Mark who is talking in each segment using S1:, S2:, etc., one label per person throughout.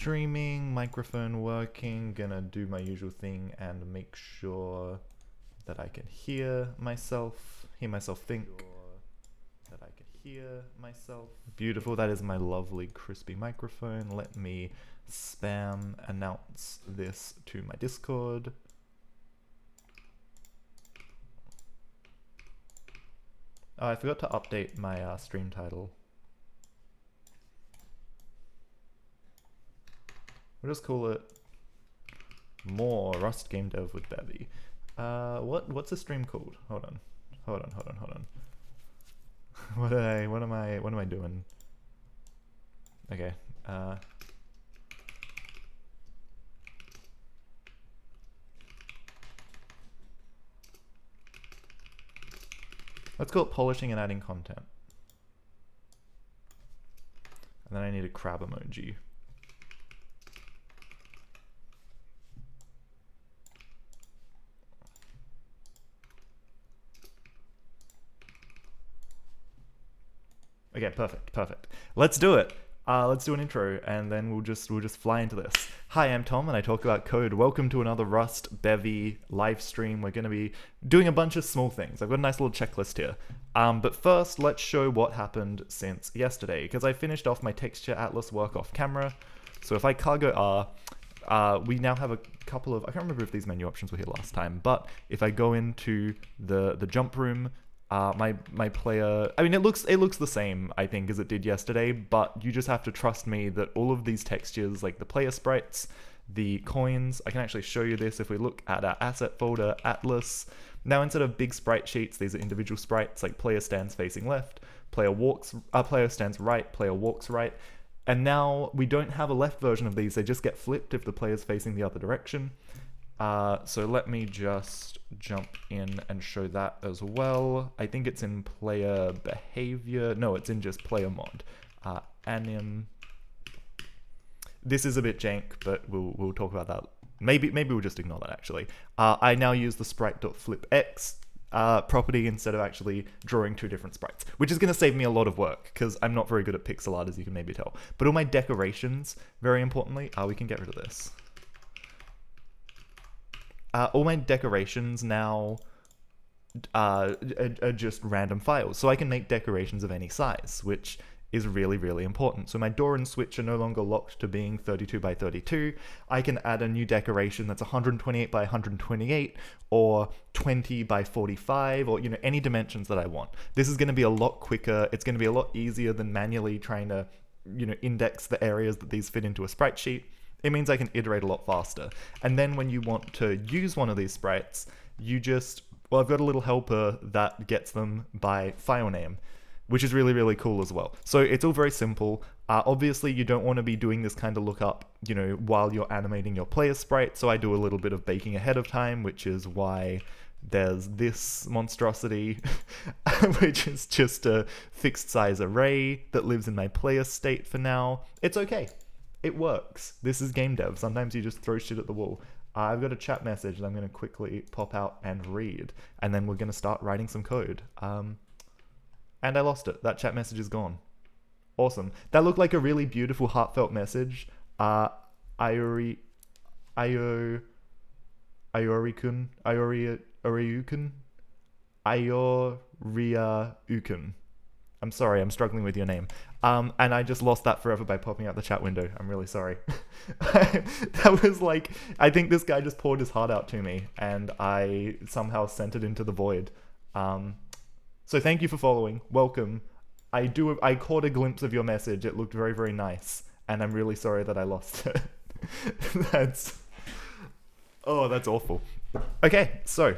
S1: Streaming, microphone working, gonna do my usual thing and make sure that I can hear myself think. That I can hear myself. Beautiful, that is my lovely crispy microphone. Let me spam announce this to my Discord. Oh, I forgot to update my stream title. We'll just call it more Rust GameDev with Bevy. What's the stream called? Hold on. What am I doing? Okay. Let's call it polishing and adding content. And then I need a crab emoji. Okay, perfect. Let's do it. Let's do an intro, and then we'll just fly into this. Hi, I'm Tom, and I talk about code. Welcome to another Rust+Bevy live stream. We're going to be doing a bunch of small things. I've got a nice little checklist here. But first, let's show what happened since yesterday, because I finished off my texture atlas work off camera. So if I cargo R, we now have a couple of, I can't remember if these menu options were here last time, but if I go into the jump room, my player, I mean, it looks the same, I think, as it did yesterday, but you just have to trust me that all of these textures, like the player sprites, the coins, I can actually show you this if we look at our asset folder, Atlas. Now, instead of big sprite sheets, these are individual sprites, like player stands facing left, player stands right, player walks right. And now we don't have a left version of these, they just get flipped if the player's facing the other direction. So let me just jump in and show that as well. I think it's in player behavior. No, it's in just player mod. Anim. This is a bit jank, but we'll talk about that. Maybe we'll just ignore that actually. I now use the sprite.flipx property instead of actually drawing two different sprites, which is going to save me a lot of work because I'm not very good at pixel art, as you can maybe tell. But all my decorations, very importantly, we can get rid of this. All my decorations now are just random files, so I can make decorations of any size, which is really, really important. So my door and switch are no longer locked to being 32 by 32. I can add a new decoration that's 128 by 128 or 20 by 45, or any dimensions that I want. This is going to be a lot quicker. It's going to be a lot easier than manually trying to index the areas that these fit into a sprite sheet. It means I can iterate a lot faster. And then when you want to use one of these sprites, you just, well, I've got a little helper that gets them by file name, which is really, really cool as well. So it's all very simple. Obviously, you don't want to be doing this kind of lookup, while you're animating your player sprite. So I do a little bit of baking ahead of time, which is why there's this monstrosity, which is just a fixed size array that lives in my player state for now. It's okay. It works. This is GameDev. Sometimes you just throw shit at the wall. I've got a chat message that I'm going to quickly pop out and read, and then we're going to start writing some code. And I lost it. That chat message is gone. Awesome. That looked like a really beautiful, heartfelt message. Iori-kun, Ioriya-ukun. I'm sorry, I'm struggling with your name. And I just lost that forever by popping out the chat window. I'm really sorry. That was like, I think this guy just poured his heart out to me, and I somehow sent it into the void. So thank you for following. Welcome. I caught a glimpse of your message. It looked very, very nice, and I'm really sorry that I lost it. That's awful. Okay, so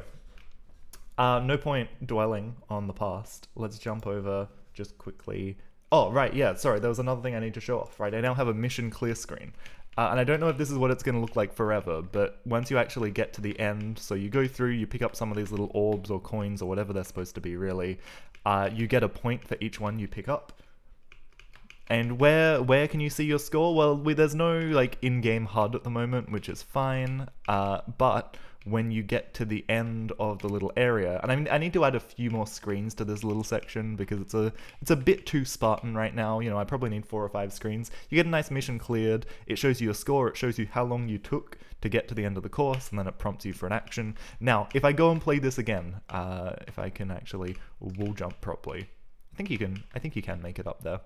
S1: no point dwelling on the past. Let's jump over just quickly. Oh, right, yeah, sorry, there was another thing I need to show off, right? I now have a mission clear screen. And I don't know if this is what it's going to look like forever, but once you actually get to the end, so you go through, you pick up some of these little orbs or coins or whatever they're supposed to be, really, you get a point for each one you pick up. And where can you see your score? Well, there's no, in-game HUD at the moment, which is fine, but when you get to the end of the little area. And I mean, I need to add a few more screens to this little section because it's a bit too Spartan right now. You know, I probably need 4 or 5 screens. You get a nice mission cleared. It shows you a score. It shows you how long you took to get to the end of the course, and then it prompts you for an action. Now, if I go and play this again, if I can actually wall jump properly, I think you can make it up there.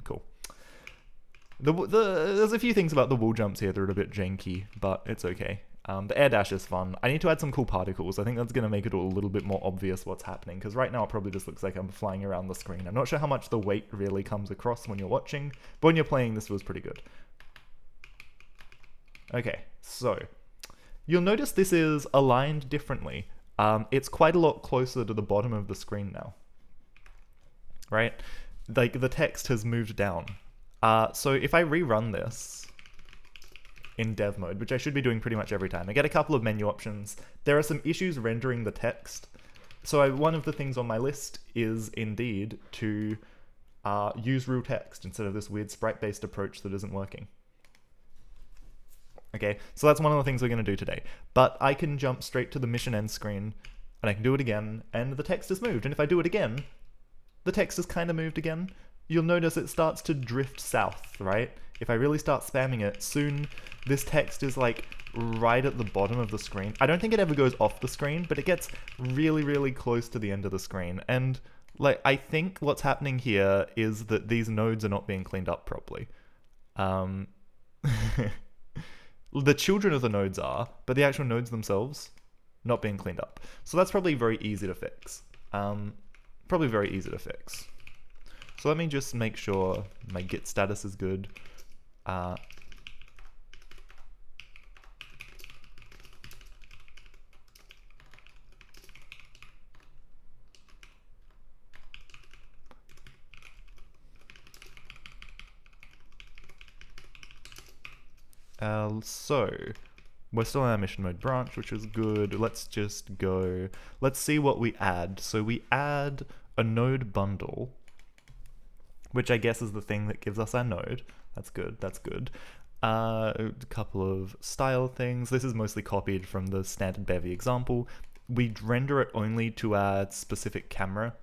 S1: Cool. There's a few things about the wall jumps here that are a bit janky, but it's okay. The air dash is fun. I need to add some cool particles. I think that's going to make it a little bit more obvious what's happening, because right now it probably just looks like I'm flying around the screen. I'm not sure how much the weight really comes across when you're watching, but when you're playing, this feels pretty good. Okay, so you'll notice this is aligned differently. It's quite a lot closer to the bottom of the screen now, right? Like, the text has moved down. So if I rerun this in dev mode, which I should be doing pretty much every time, I get a couple of menu options. There are some issues rendering the text. So one of the things on my list is indeed to use real text instead of this weird sprite-based approach that isn't working. Okay, so that's one of the things we're going to do today. But I can jump straight to the mission end screen, and I can do it again, and the text has moved. And if I do it again, the text has kind of moved again. You'll notice it starts to drift south, right? If I really start spamming it, soon this text is like right at the bottom of the screen. I don't think it ever goes off the screen, but it gets really, really close to the end of the screen. And like, I think what's happening here is that these nodes are not being cleaned up properly. The children of the nodes are, but the actual nodes themselves not being cleaned up. So that's probably very easy to fix. Probably very easy to fix. So let me just make sure my git status is good. So we're still in our mission mode branch, which is good. Let's just go. Let's see what we add. So we add a node bundle, which I guess is the thing that gives us our node. That's good, that's good. A couple of style things. This is mostly copied from the standard Bevy example. We render it only to our specific camera,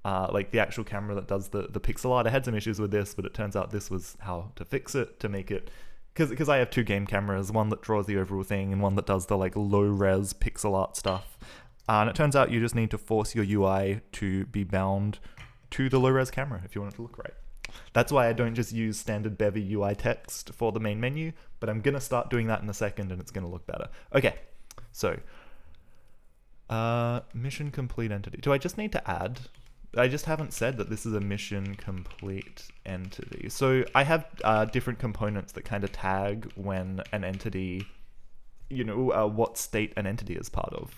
S1: like the actual camera that does the pixel art. I had some issues with this, but it turns out this was how to fix it, to make it, because I have 2 game cameras, one that draws the overall thing and one that does the like low-res pixel art stuff. And it turns out you just need to force your UI to be bound to the low-res camera if you want it to look right. That's why I don't just use standard Bevy UI text for the main menu, but I'm going to start doing that in a second and it's going to look better. Okay, so mission complete entity. Do I just need to add? I just haven't said that this is a mission complete entity. So I have different components that kind of tag when an entity, you know, what state an entity is part of.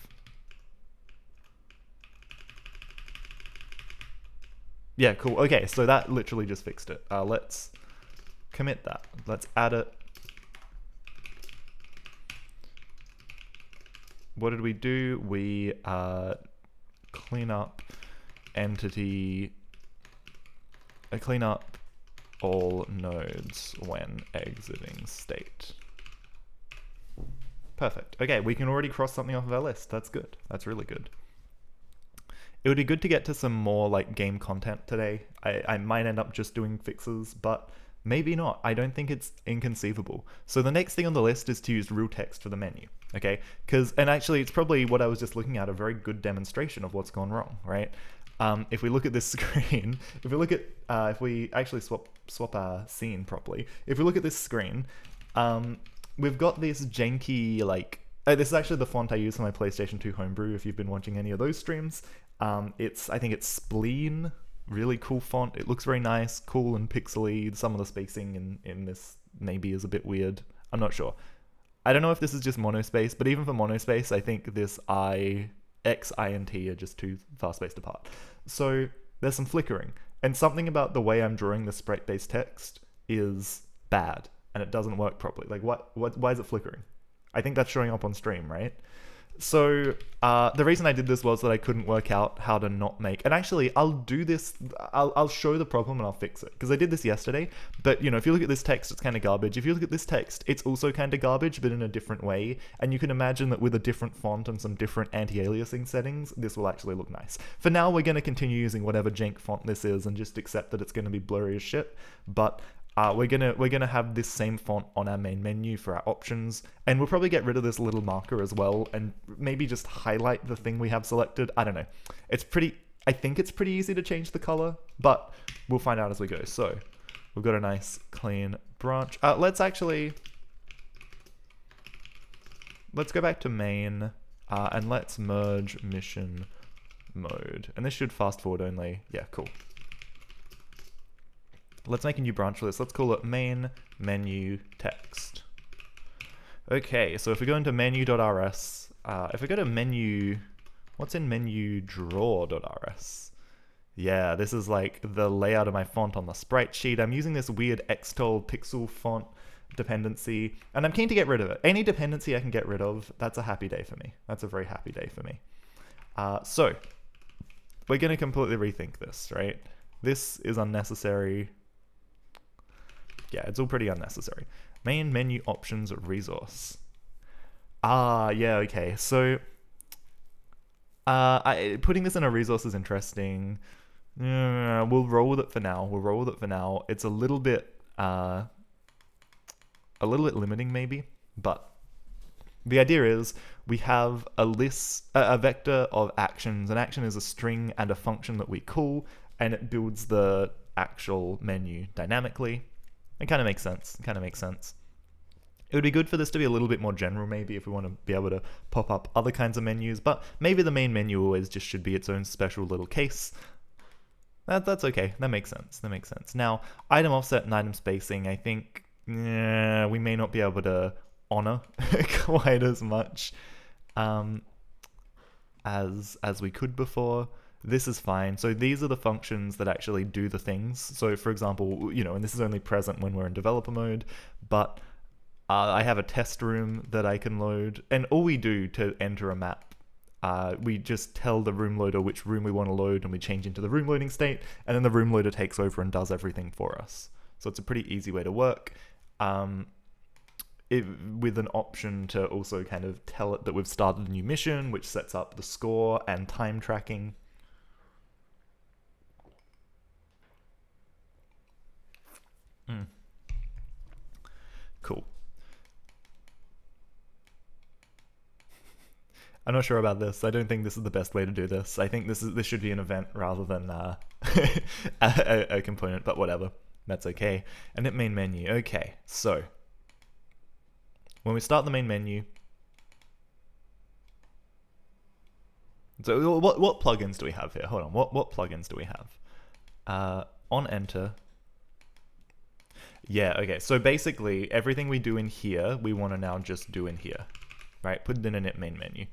S1: Yeah, cool. Okay, so that literally just fixed it. Let's commit that. Let's add it. What did we do? We clean up entity, clean up all nodes when exiting state. Perfect. Okay, we can already cross something off of our list. That's good. That's really good. It would be good to get to some more like game content today. I might end up just doing fixes, but maybe not. I don't think it's inconceivable. So the next thing on the list is to use real text for the menu, okay? And actually it's probably what I was just looking at, a very good demonstration of what's gone wrong, right? If we look at this screen, if we look at, if we actually swap our scene properly, if we look at this screen, we've got this janky, like, this is actually the font I use for my PlayStation 2 homebrew, if you've been watching any of those streams. I think it's Spleen, really cool font. It looks very nice, cool and pixely. Some of the spacing in this maybe is a bit weird. I'm not sure. I don't know if this is just monospace, but even for monospace, I think this X, I, and T are just too far spaced apart. So there's some flickering, and something about the way I'm drawing the sprite-based text is bad, and it doesn't work properly. Like, why is it flickering? I think that's showing up on stream, right? So the reason I did this was that I couldn't work out how to not make, and actually I'll do this, I'll show the problem and I'll fix it, because I did this yesterday. But you know, if you look at this text, it's kind of garbage. If you look at this text, it's also kind of garbage, but in a different way. And you can imagine that with a different font and some different anti-aliasing settings, this will actually look nice. For now, we're going to continue using whatever jank font this is and just accept that it's going to be blurry as shit. But we're gonna have this same font on our main menu for our options, and we'll probably get rid of this little marker as well, and maybe just highlight the thing we have selected. I don't know. I think it's pretty easy to change the color, but we'll find out as we go. So we've got a nice clean branch. Let's go back to main, and let's merge mission mode. And this should fast forward only. Yeah, cool. Let's make a new branch for this. Let's call it main menu text. Okay, so if we go into menu.rs, if we go to menu, what's in menu draw.rs? Yeah, this is like the layout of my font on the sprite sheet. I'm using this weird Xtol pixel font dependency, and I'm keen to get rid of it. Any dependency I can get rid of, that's a happy day for me. That's a very happy day for me. So, we're going to completely rethink this, right? This is unnecessary. Yeah, it's all pretty unnecessary. Main menu options resource. Yeah, okay. So, putting this in a resource is interesting. We'll roll with it for now. It's a little bit limiting maybe, but the idea is we have a list, a vector of actions. An action is a string and a function that we call, and it builds the actual menu dynamically. It kind of makes sense. It would be good for this to be a little bit more general maybe if we want to be able to pop up other kinds of menus, but maybe the main menu always just should be its own special little case. That's okay. That makes sense. Now, item offset and item spacing, I think we may not be able to honor quite as much as we could before. This is fine. So these are the functions that actually do the things. So for example, you know, and this is only present when we're in developer mode, but I have a test room that I can load, and all we do to enter a map, we just tell the room loader which room we want to load, and we change into the room loading state, and then the room loader takes over and does everything for us. So it's a pretty easy way to work. With an option to also kind of tell it that we've started a new mission, which sets up the score and time tracking. Cool. I'm not sure about this. I don't think this is the best way to do this. I think this should be an event rather than a component, but whatever. That's okay. And init main menu. Okay, so when we start the main menu, so what plugins do we have here? Hold on. What plugins do we have? On enter. Yeah, okay. So basically, everything we do in here, we want to now just do in here, right? Put it in init main menu.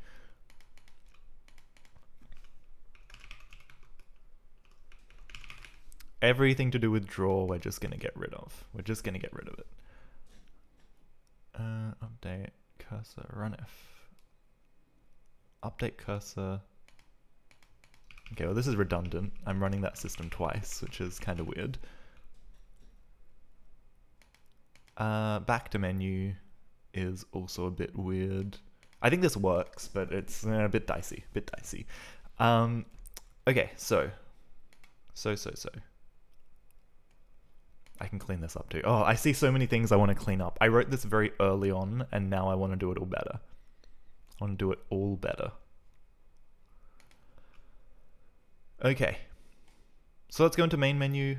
S1: Everything to do with draw, we're just going to get rid of. We're just going to get rid of it. Update cursor, run if. Update cursor. Okay, well this is redundant. I'm running that system twice, which is kind of weird. Back to menu is also a bit weird. I think this works, but it's a bit dicey. Okay, so. I can clean this up too. Oh, I see so many things I want to clean up. I wrote this very early on, and now I want to do it all better. I want to do it all better. Okay. So let's go into main menu,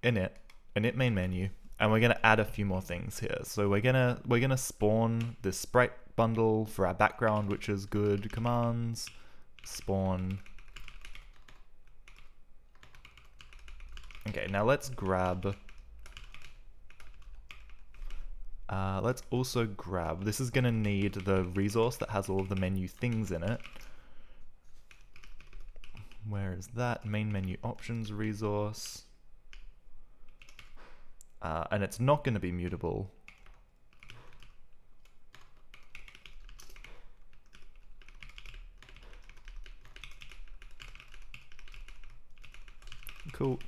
S1: init main menu, and we're gonna add a few more things here. So we're gonna spawn this sprite bundle for our background, which is good. Commands, spawn. Okay, now let's grab. Let's also grab. This is gonna need the resource that has all of the menu things in it. Where is that? Main menu options resource. And it's not going to be mutable. Cool.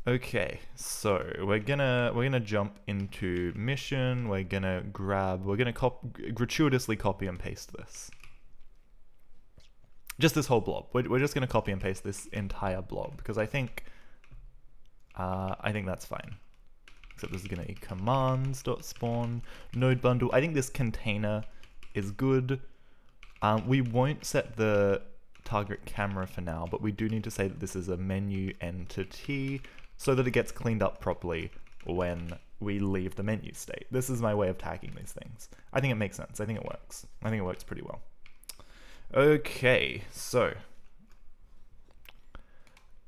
S1: Okay, so we're gonna jump into mission. We're gonna gratuitously copy and paste this. Just this whole blob. We're just gonna copy and paste this entire blob because I think that's fine. Except this is gonna be commands.spawn node bundle. I think this container is good. We won't set the target camera for now, but we do need to say that this is a menu entity so that it gets cleaned up properly when we leave the menu state. This is my way of tagging these things. I think it makes sense. I think it works. I think it works pretty well. Okay, so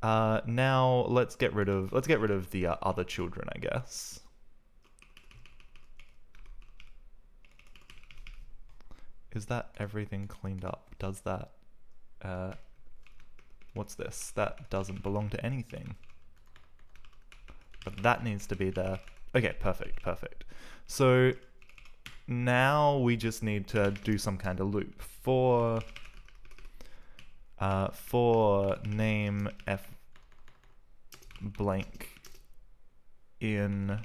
S1: now let's get rid of the other children, I guess. Is that everything cleaned up? Does that what's this? That doesn't belong to anything. But that needs to be there. Okay, perfect, perfect. So now we just need to do some kind of loop for name f blank in.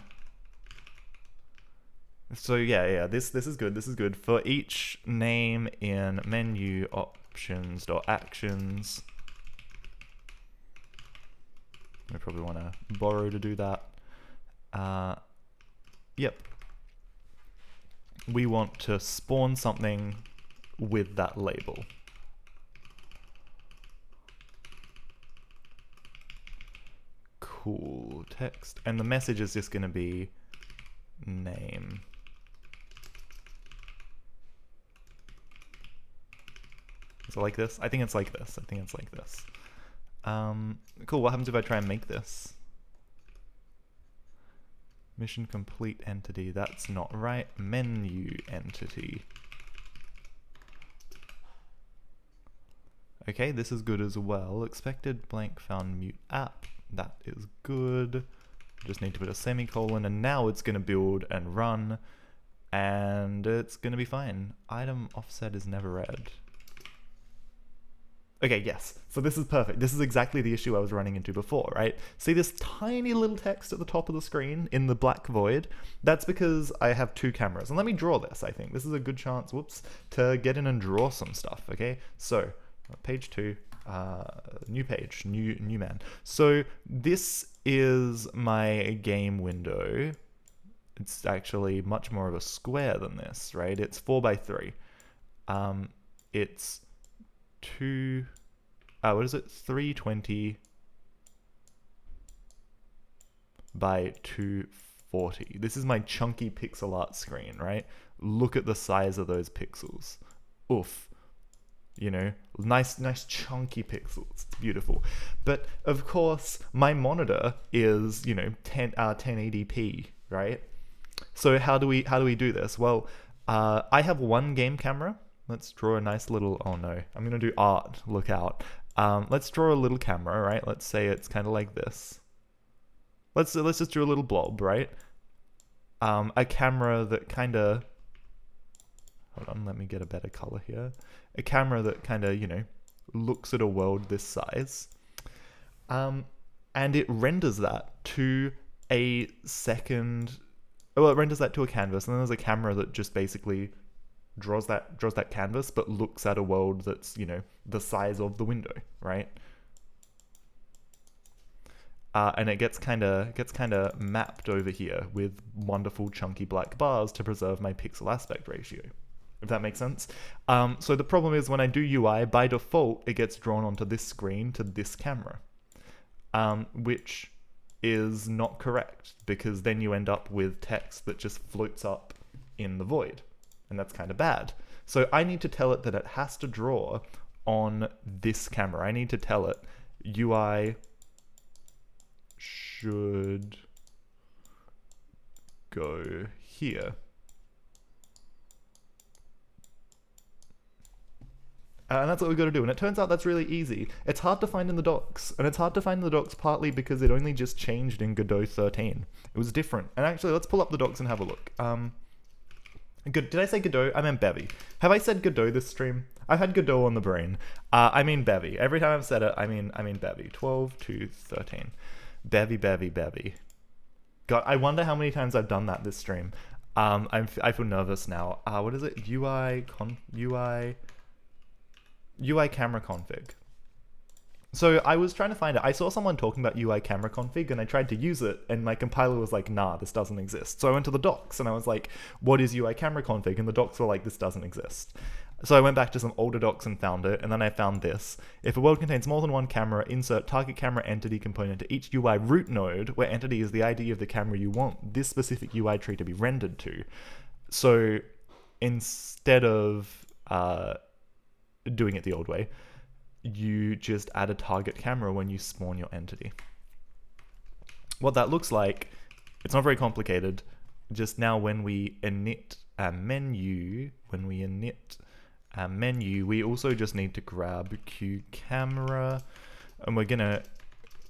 S1: So yeah, this is good. This is good for each name in menu options.actions. We probably want to borrow to do that. Yep. We want to spawn something with that label. Cool. Text. And the message is just going to be name. Is it like this? I think it's like this. I think it's like this. Cool, what happens if I try and make this? Mission complete entity, that's not right. Menu entity. Okay, this is good as well. Expected blank found mute app, that is good. Just need to put a semicolon, and now it's gonna build and run, and it's gonna be fine. Item offset is never read. Okay, yes. So this is perfect. This is exactly the issue I was running into before, right? See this tiny little text at the top of the screen in the black void? That's because I have two cameras. And let me draw this, I think. This is a good chance, whoops, to get in and draw some stuff, okay? So, page 2, new page, new man. So this is my game window. It's actually much more of a square than this, right? It's 4 by 3. It's 320 by 240. This is my chunky pixel art screen, right? Look at the size of those pixels. Oof. You know, nice chunky pixels. It's beautiful. But of course, my monitor is, you know, 1080p, right? So how do we do this? Well, I have one game camera. Let's draw a nice little, oh no, I'm gonna do art, look out. Let's draw a little camera, right? Let's say it's kind of like this. Let's just do a little blob, right? A camera that kind of, hold on, let me get a better color here. A camera that kind of, you know, looks at a world this size. And it renders that to a second, well, it renders that to a canvas, and then there's a camera that just basically draws that canvas, but looks at a world that's, you know, the size of the window, right? And it gets kind of mapped over here with wonderful chunky black bars to preserve my pixel aspect ratio, if that makes sense. So the problem is when I do UI, by default, it gets drawn onto this screen to this camera, which is not correct, because then you end up with text that just floats up in the void. And that's kind of bad. So I need to tell it that it has to draw on this camera. I need to tell it UI should go here. And that's what we've got to do. And it turns out that's really easy. It's hard to find in the docs. And it's hard to find in the docs partly because it only just changed in Godot 13. It was different. And actually, let's pull up the docs and have a look. Good. Did I say Godot? I meant Bevy. Have I said Godot this stream? I've had Godot on the brain. I mean Bevy. Every time I've said it, I mean Bevy. 12 to 13. Bevy. God, I wonder how many times I've done that this stream. I feel nervous now. What is it? UI camera config. So I was trying to find it. I saw someone talking about UI camera config and I tried to use it and my compiler was like, nah, this doesn't exist. So I went to the docs and I was like, what is UI camera config? And the docs were like, this doesn't exist. So I went back to some older docs and found it, and then I found this. If a world contains more than one camera, insert target camera entity component to each UI root node, where entity is the ID of the camera you want this specific UI tree to be rendered to. So instead of doing it the old way, you just add a target camera when you spawn your entity. What that looks like, it's not very complicated. Just now when we init a menu, we also just need to grab QCamera, and we're gonna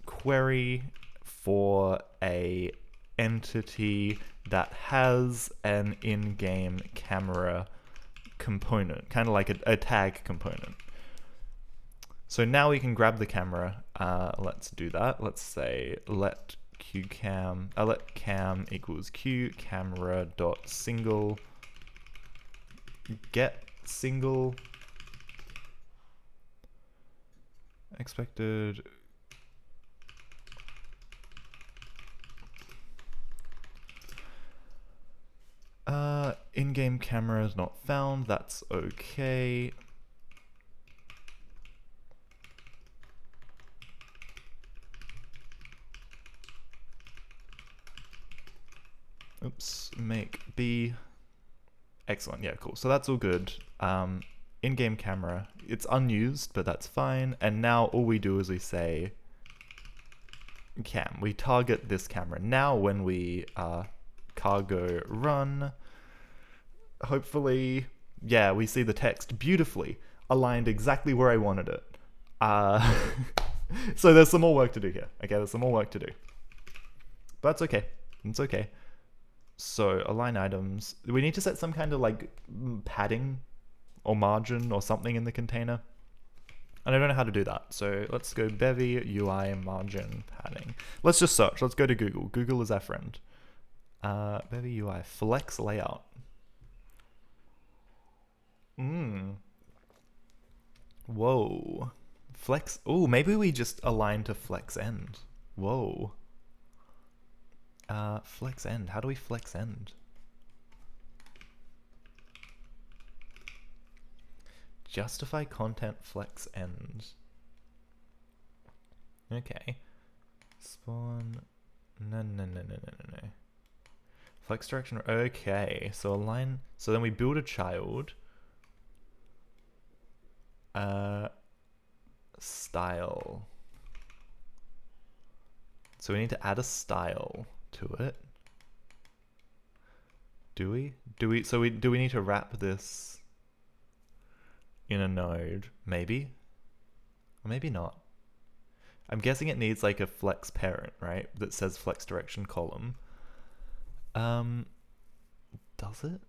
S1: query for a entity that has an in-game camera component, kind of like a tag component. So now we can grab the camera. Let's do that. Let's say let cam equals QCamera dot single get single expected in-game camera is not found. That's okay. Oops, make B. Excellent, yeah, cool. So that's all good. In-game camera, it's unused, but that's fine. And now all we do is we say cam. We target this camera. Now when we cargo run, hopefully, yeah, we see the text beautifully aligned exactly where I wanted it. So there's some more work to do here. Okay, there's some more work to do. But that's okay. It's okay. So align items. We need to set some kind of like padding or margin or something in the container. And I don't know how to do that. So let's go Bevy UI margin padding. Let's just search. Let's go to Google. Google is our friend. Bevy UI flex layout. Whoa. Flex. Oh, maybe we just align to flex end. Whoa. Flex end. How do we flex end? Justify content flex end. Okay. Spawn. No. Flex direction. Okay. So align. So then we build a child. Style. So we need to add a style to it. Do we? Do we need to wrap this in a node? Maybe? Or maybe not. I'm guessing it needs like a flex parent, right? That says flex direction column. Does it?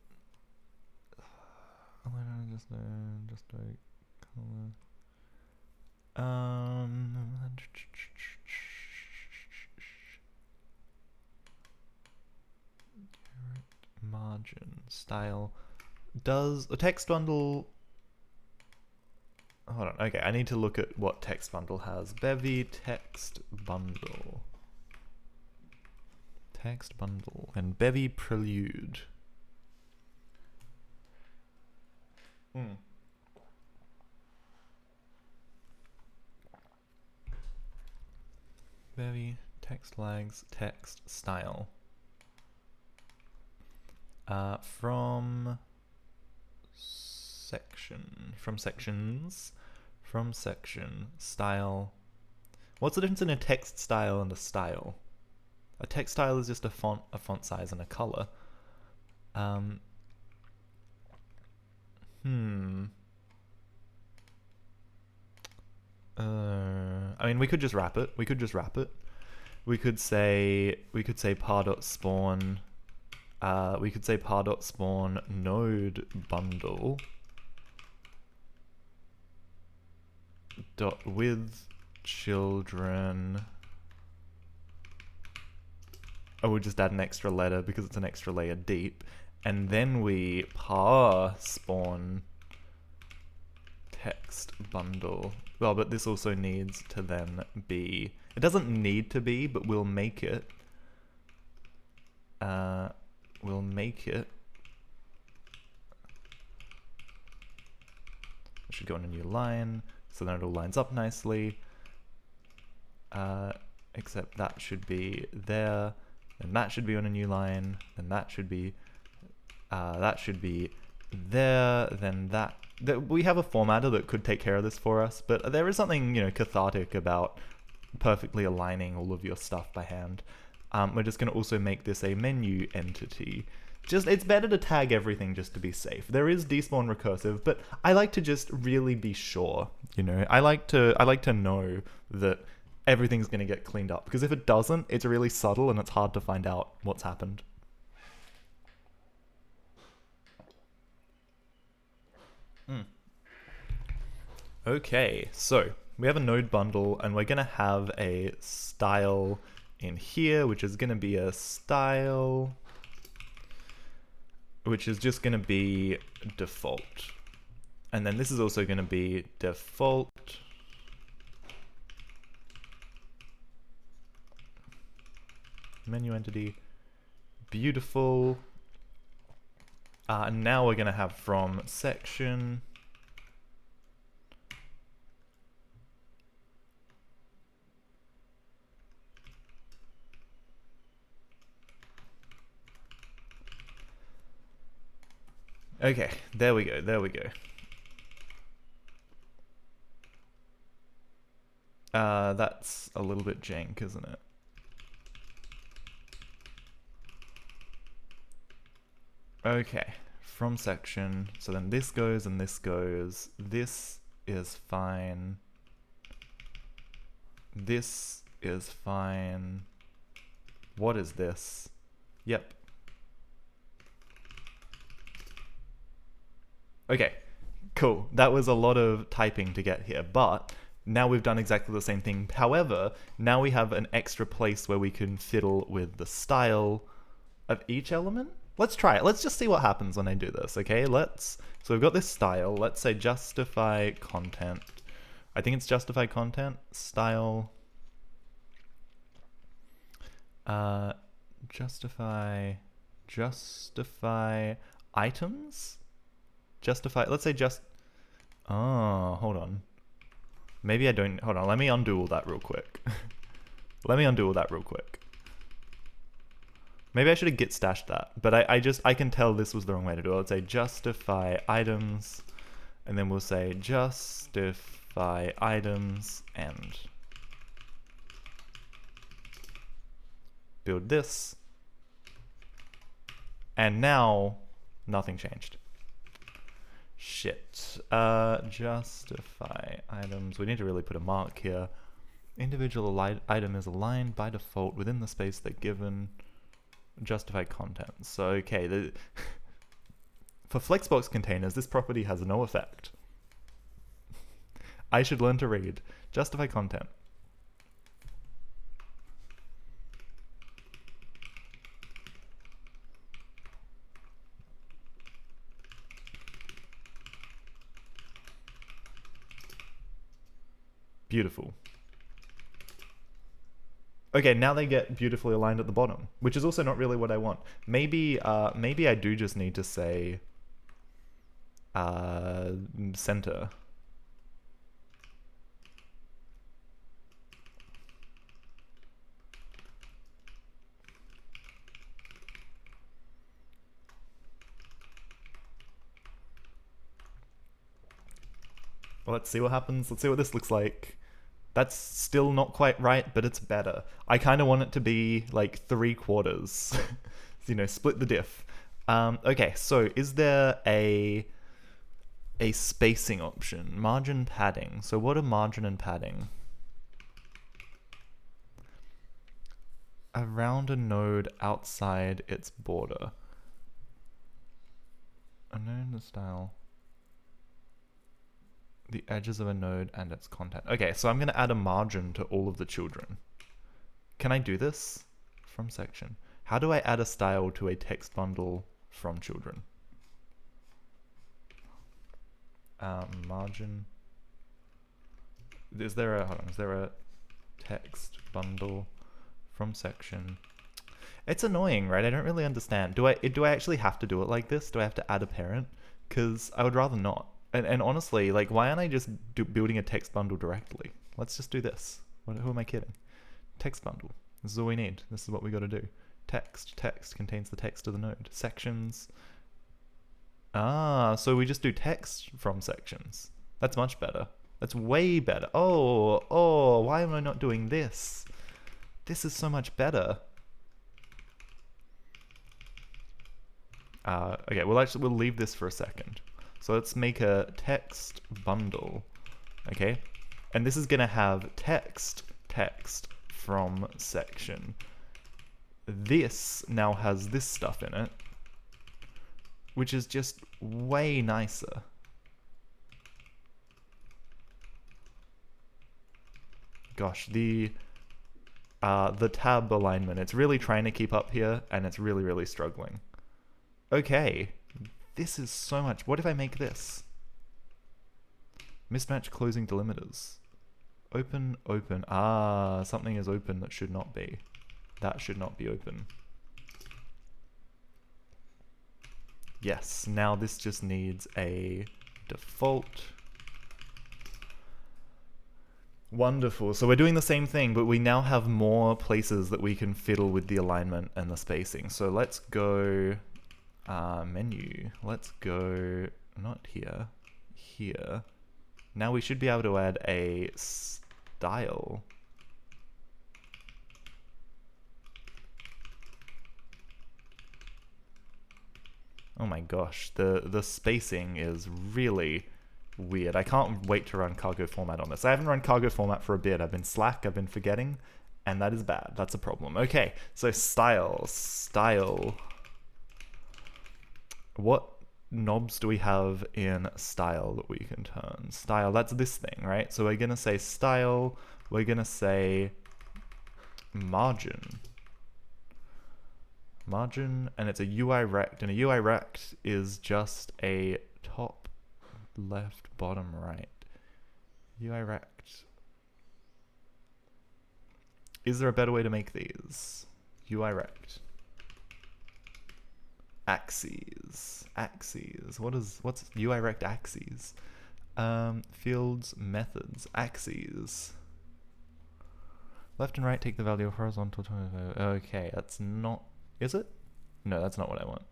S1: Margin style. Does a text bundle? Hold on. Okay, I need to look at what text bundle has. Bevy text bundle. Text bundle and Bevy prelude. Bevy text flags text style. From sections style. What's the difference in a text style and a style? A text style is just a font size and a color. I mean, we could just wrap it. We could say par.spawn. We could say par.spawn node bundle dot with children I will just add an extra letter because it's an extra layer deep. And then we spawn text bundle. Well, but this also needs to then be, it doesn't need to be, but we'll make it. We'll make it. It should go on a new line, so then it all lines up nicely. Except that should be there, and that should be on a new line, and that should be there, then that. We have a formatter that could take care of this for us, but there is something, you know, cathartic about perfectly aligning all of your stuff by hand. We're just going to also make this a menu entity. It's better to tag everything just to be safe. There is despawn recursive, but I like to just really be sure, you know. I like to know that everything's going to get cleaned up, because if it doesn't, it's really subtle and it's hard to find out what's happened. Okay, so we have a node bundle, and we're going to have a style in here, which is going to be a style, which is just going to be default. And then this is also going to be default. Menu entity. Beautiful. And now we're going to have from section. Okay, there we go, there we go. That's a little bit jank, isn't it? Okay, from section, so then this goes and this goes. This is fine. This is fine. What is this? Yep. Okay, cool. That was a lot of typing to get here, but now we've done exactly the same thing. However, now we have an extra place where we can fiddle with the style of each element. Let's try it. Let's just see what happens when I do this, okay? So we've got this style. Let's say justify content. I think it's justify content, style, justify items? Justify, let's say hold on. Maybe I don't, hold on, let me undo all that real quick. Maybe I should have git stashed that, but I can tell this was the wrong way to do it. Let's say justify items, and then we'll say justify items and build this. And now nothing changed. Shit. Justify items. We need to really put a mark here. Individual item is aligned by default within the space they're given. Justify content. So, okay. For Flexbox containers, this property has no effect. I should learn to read. Justify content. Beautiful. Okay, now they get beautifully aligned at the bottom, which is also not really what I want. Maybe I do just need to say center. Well, let's see what happens. Let's see what this looks like. That's still not quite right, but it's better. I kind of want it to be like 3/4. You know, split the diff. Okay, so is there a spacing option? Margin padding. So what are margin and padding? Around a node outside its border. Unknown the style. The edges of a node and its content. Okay, so I'm going to add a margin to all of the children. Can I do this? From section. How do I add a style to a text bundle from children? Margin. Is there a text bundle from section? It's annoying, right? I don't really understand. Do I actually have to do it like this? Do I have to add a parent? Because I would rather not. And honestly, like, why aren't I just building a text bundle directly? Let's just do this. Who am I kidding? Text bundle. This is all we need. This is what we got to do. Text contains the text of the node. Sections. Ah, so we just do text from sections. That's much better. That's way better. Oh, why am I not doing this? This is so much better. Okay, we'll leave this for a second. So let's make a text bundle, okay? And this is gonna have text from section. This now has this stuff in it, which is just way nicer. Gosh, the tab alignment, it's really trying to keep up here, and it's really, really struggling. Okay, this is so much. What if I make this? Mismatch closing delimiters. Open. Ah, something is open that should not be. That should not be open. Yes, now this just needs a default. Wonderful. So we're doing the same thing, but we now have more places that we can fiddle with the alignment and the spacing. So let's go menu. Let's go not here, here. Now we should be able to add a style. Oh my gosh, the spacing is really weird. I can't wait to run cargo format on this. I haven't run cargo format for a bit. I've been slack, I've been forgetting, and that is bad. That's a problem. Okay, so style. What knobs do we have in style that we can turn? Style, that's this thing, right? So we're gonna say style, we're gonna say margin, and it's a UI rect, and a UI rect is just a top, left, bottom, right. UI rect. Is there a better way to make these? UI rect. Axes. What's UI rect axes? Fields, methods, axes. Left and right take the value of horizontal. Okay, that's not. Is it? No, that's not what I want.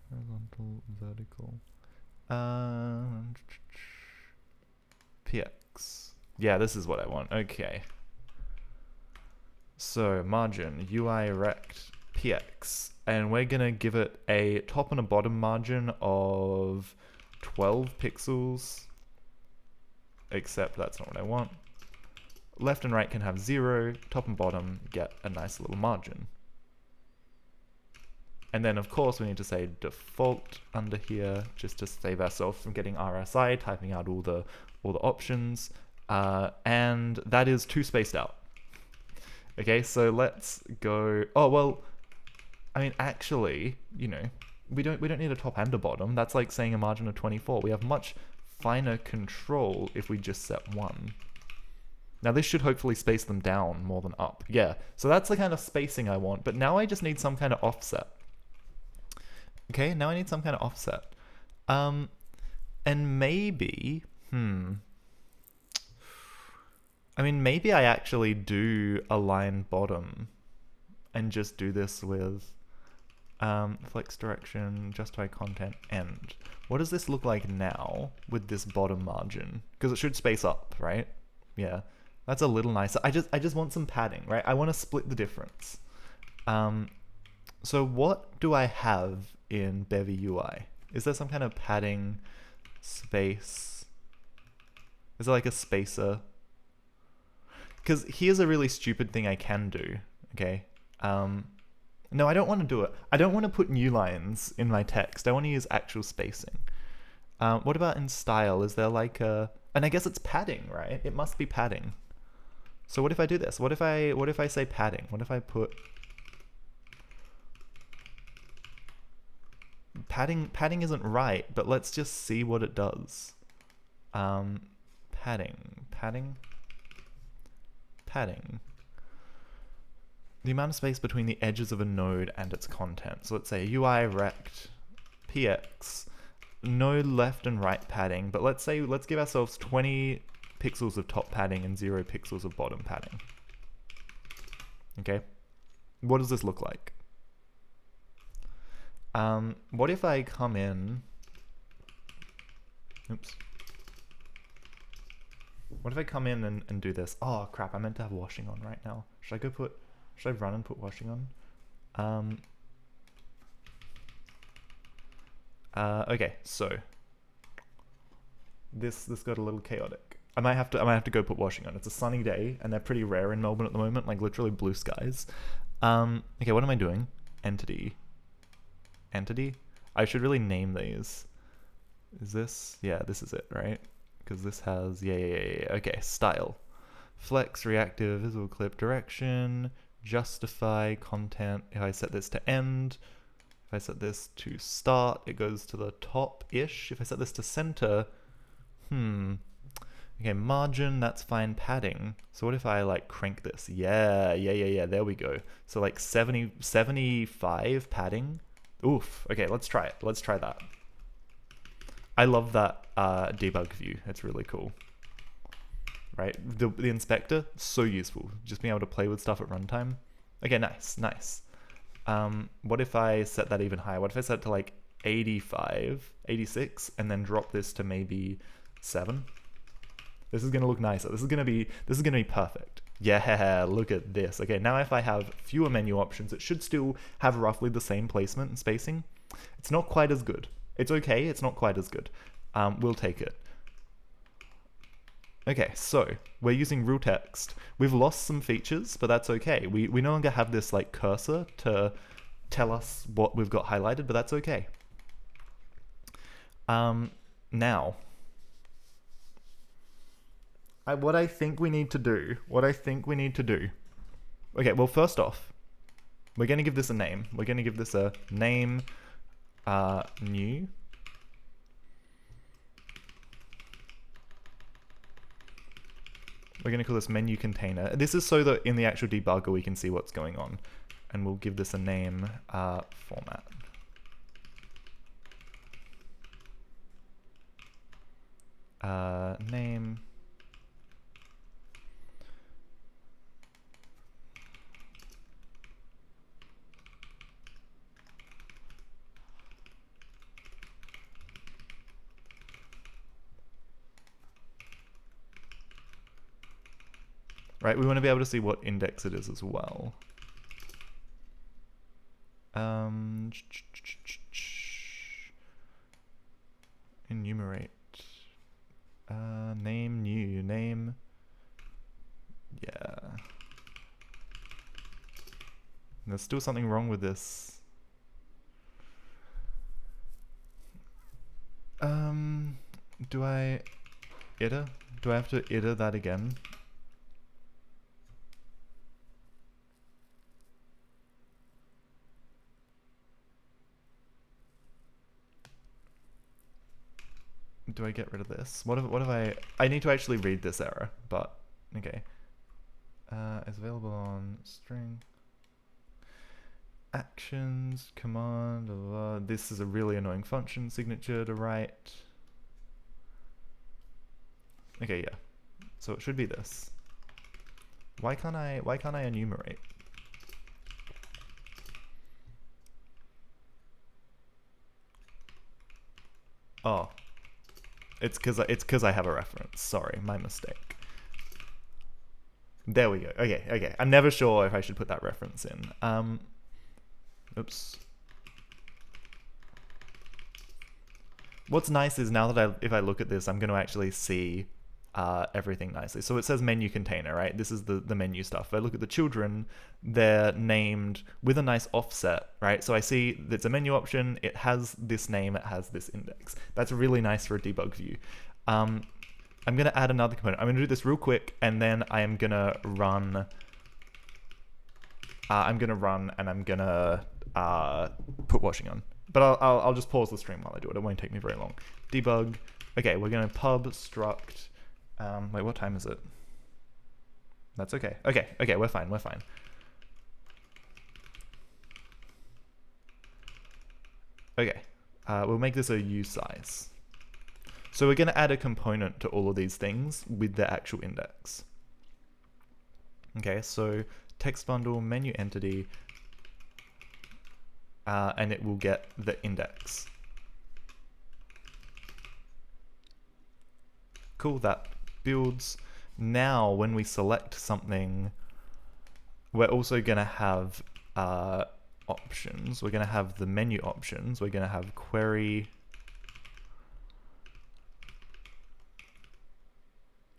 S1: Horizontal, vertical. PX. Yeah, this is what I want. Okay. So margin, UI rect, PX. And we're gonna give it a top and a bottom margin of 12 pixels. Except that's not what I want. Left and right can have 0, top and bottom get a nice little margin. And then of course we need to say default under here, just to save ourselves from getting RSI, typing out all the options. And that is 2 spaced out. Okay, so let's go. Oh well, I mean actually, you know, we don't need a top and a bottom. That's like saying a margin of 24. We have much finer control if we just set 1. Now this should hopefully space them down more than up. Yeah, so that's the kind of spacing I want, but now I just need some kind of offset. Okay, now I need some kind of offset. And maybe, I mean, maybe I actually do align bottom and just do this with flex direction, justify content, end. What does this look like now with this bottom margin? Because it should space up, right? Yeah, that's a little nicer. I just want some padding, right? I want to split the difference. So what do I have in Bevy UI? Is there some kind of padding space? Is there like a spacer? Because here's a really stupid thing I can do, okay? No, I don't want to do it. I don't want to put new lines in my text. I want to use actual spacing. What about in style? Is there like a... And I guess it's padding, right? It must be padding. So what if I do this? What if I say padding? What if I put padding isn't right, but let's just see what it does. Padding. The amount of space between the edges of a node and its content. So let's say UI rect px, no left and right padding, but let's give ourselves 20 pixels of top padding and 0 pixels of bottom padding. Okay, what does this look like? What if I come in, oops. What if I come in and do this? Oh crap, I meant to have washing on right now. Should I run and put washing on? Okay, so this got a little chaotic. I might have to go put washing on. It's a sunny day and they're pretty rare in Melbourne at the moment, like literally blue skies. Okay, what am I doing? Entity. I should really name these. Is this? Yeah, this is it, right? Because this has, yeah. Okay, style. Flex, reactive, visible clip, direction, justify, content. If I set this to end, if I set this to start, it goes to the top-ish. If I set this to center, okay, margin, that's fine. Padding. So what if I like crank this? Yeah, there we go. So like 75 padding. Oof. Okay, let's try it. Let's try that. I love that debug view. It's really cool. Right? The inspector, so useful. Just being able to play with stuff at runtime. Okay, nice. What if I set that even higher? What if I set it to like 85, 86, and then drop this to maybe 7? This is gonna look nicer. This is gonna be perfect. Yeah, look at this. Okay, now if I have fewer menu options, it should still have roughly the same placement and spacing. It's not quite as good. It's okay, it's not quite as good. We'll take it. Okay, so we're using real text. We've lost some features, but that's okay. We no longer have this like cursor to tell us what we've got highlighted, but that's okay. Now, what I think we need to do. Okay, well, first off, we're going to give this a name. We're going to give this a name new. We're going to call this menu container. This is so that in the actual debugger we can see what's going on. And we'll give this a name format. Name. Right, we want to be able to see what index it is as well. Enumerate. Name new. Name. Yeah. There's still something wrong with this. Do I iter? Do I have to iter that again? Do I get rid of this? What if I need to actually read this error, but okay. It's available on string. Actions, command, this is a really annoying function signature to write. Okay, yeah. So it should be this. Why can't I enumerate? Oh. It's because I have a reference. Sorry, my mistake. There we go. Okay. I'm never sure if I should put that reference in. Oops. What's nice is now that if I look at this, I'm going to actually see everything nicely. So it says menu container, right? This is the menu stuff. If I look at the children, they're named with a nice offset, right? So I see it's a menu option, it has this name, it has this index. That's really nice for a debug view. I'm going to add another component. I'm going to do this real quick, and then I am going to run. And I'm going to put washing on. But I'll just pause the stream while I do it. It won't take me very long. Debug. Okay, we're going to pub struct. Wait, what time is it? That's okay. Okay, we're fine. Okay, we'll make this a usize. So we're going to add a component to all of these things with the actual index. Okay, so text bundle, menu entity, and it will get the index. Cool, that builds. Now, when we select something, we're also going to have options. We're going to have the menu options. We're going to have query.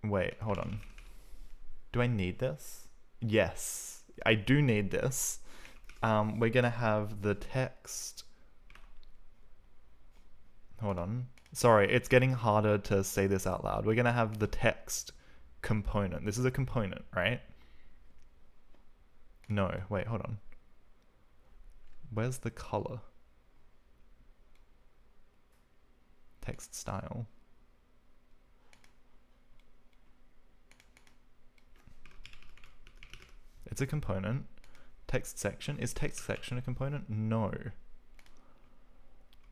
S1: Wait, hold on. Do I need this? Yes, I do need this. We're going to have the text. Hold on. Sorry, it's getting harder to say this out loud. We're going to have the text component. This is a component, right? No, wait, hold on. Where's the color? Text style. It's a component. Text section. Is text section a component? No.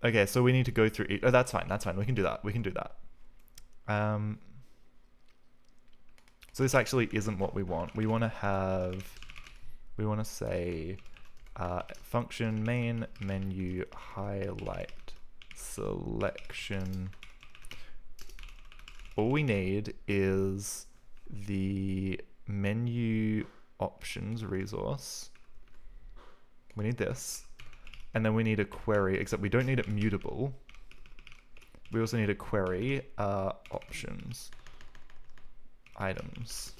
S1: Okay, so we need to go through each. Oh, that's fine. We can do that. So this actually isn't what we want. We want to say function main menu highlight selection. All we need is the menu options resource. We need this. And then we need a query, except we don't need it mutable. We also need a query options items.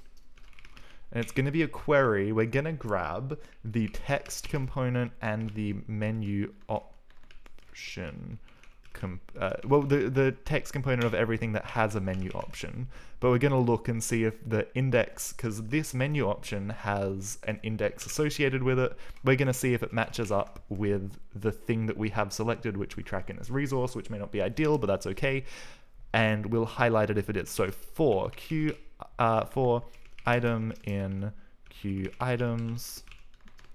S1: And it's going to be a query. We're going to grab the text component and the menu option. Well, the text component of everything that has a menu option. But we're going to look and see if the index, because this menu option has an index associated with it, we're going to see if it matches up with the thing that we have selected, which we track in as resource, which may not be ideal, but that's okay. And we'll highlight it if it is. So for item in Q items,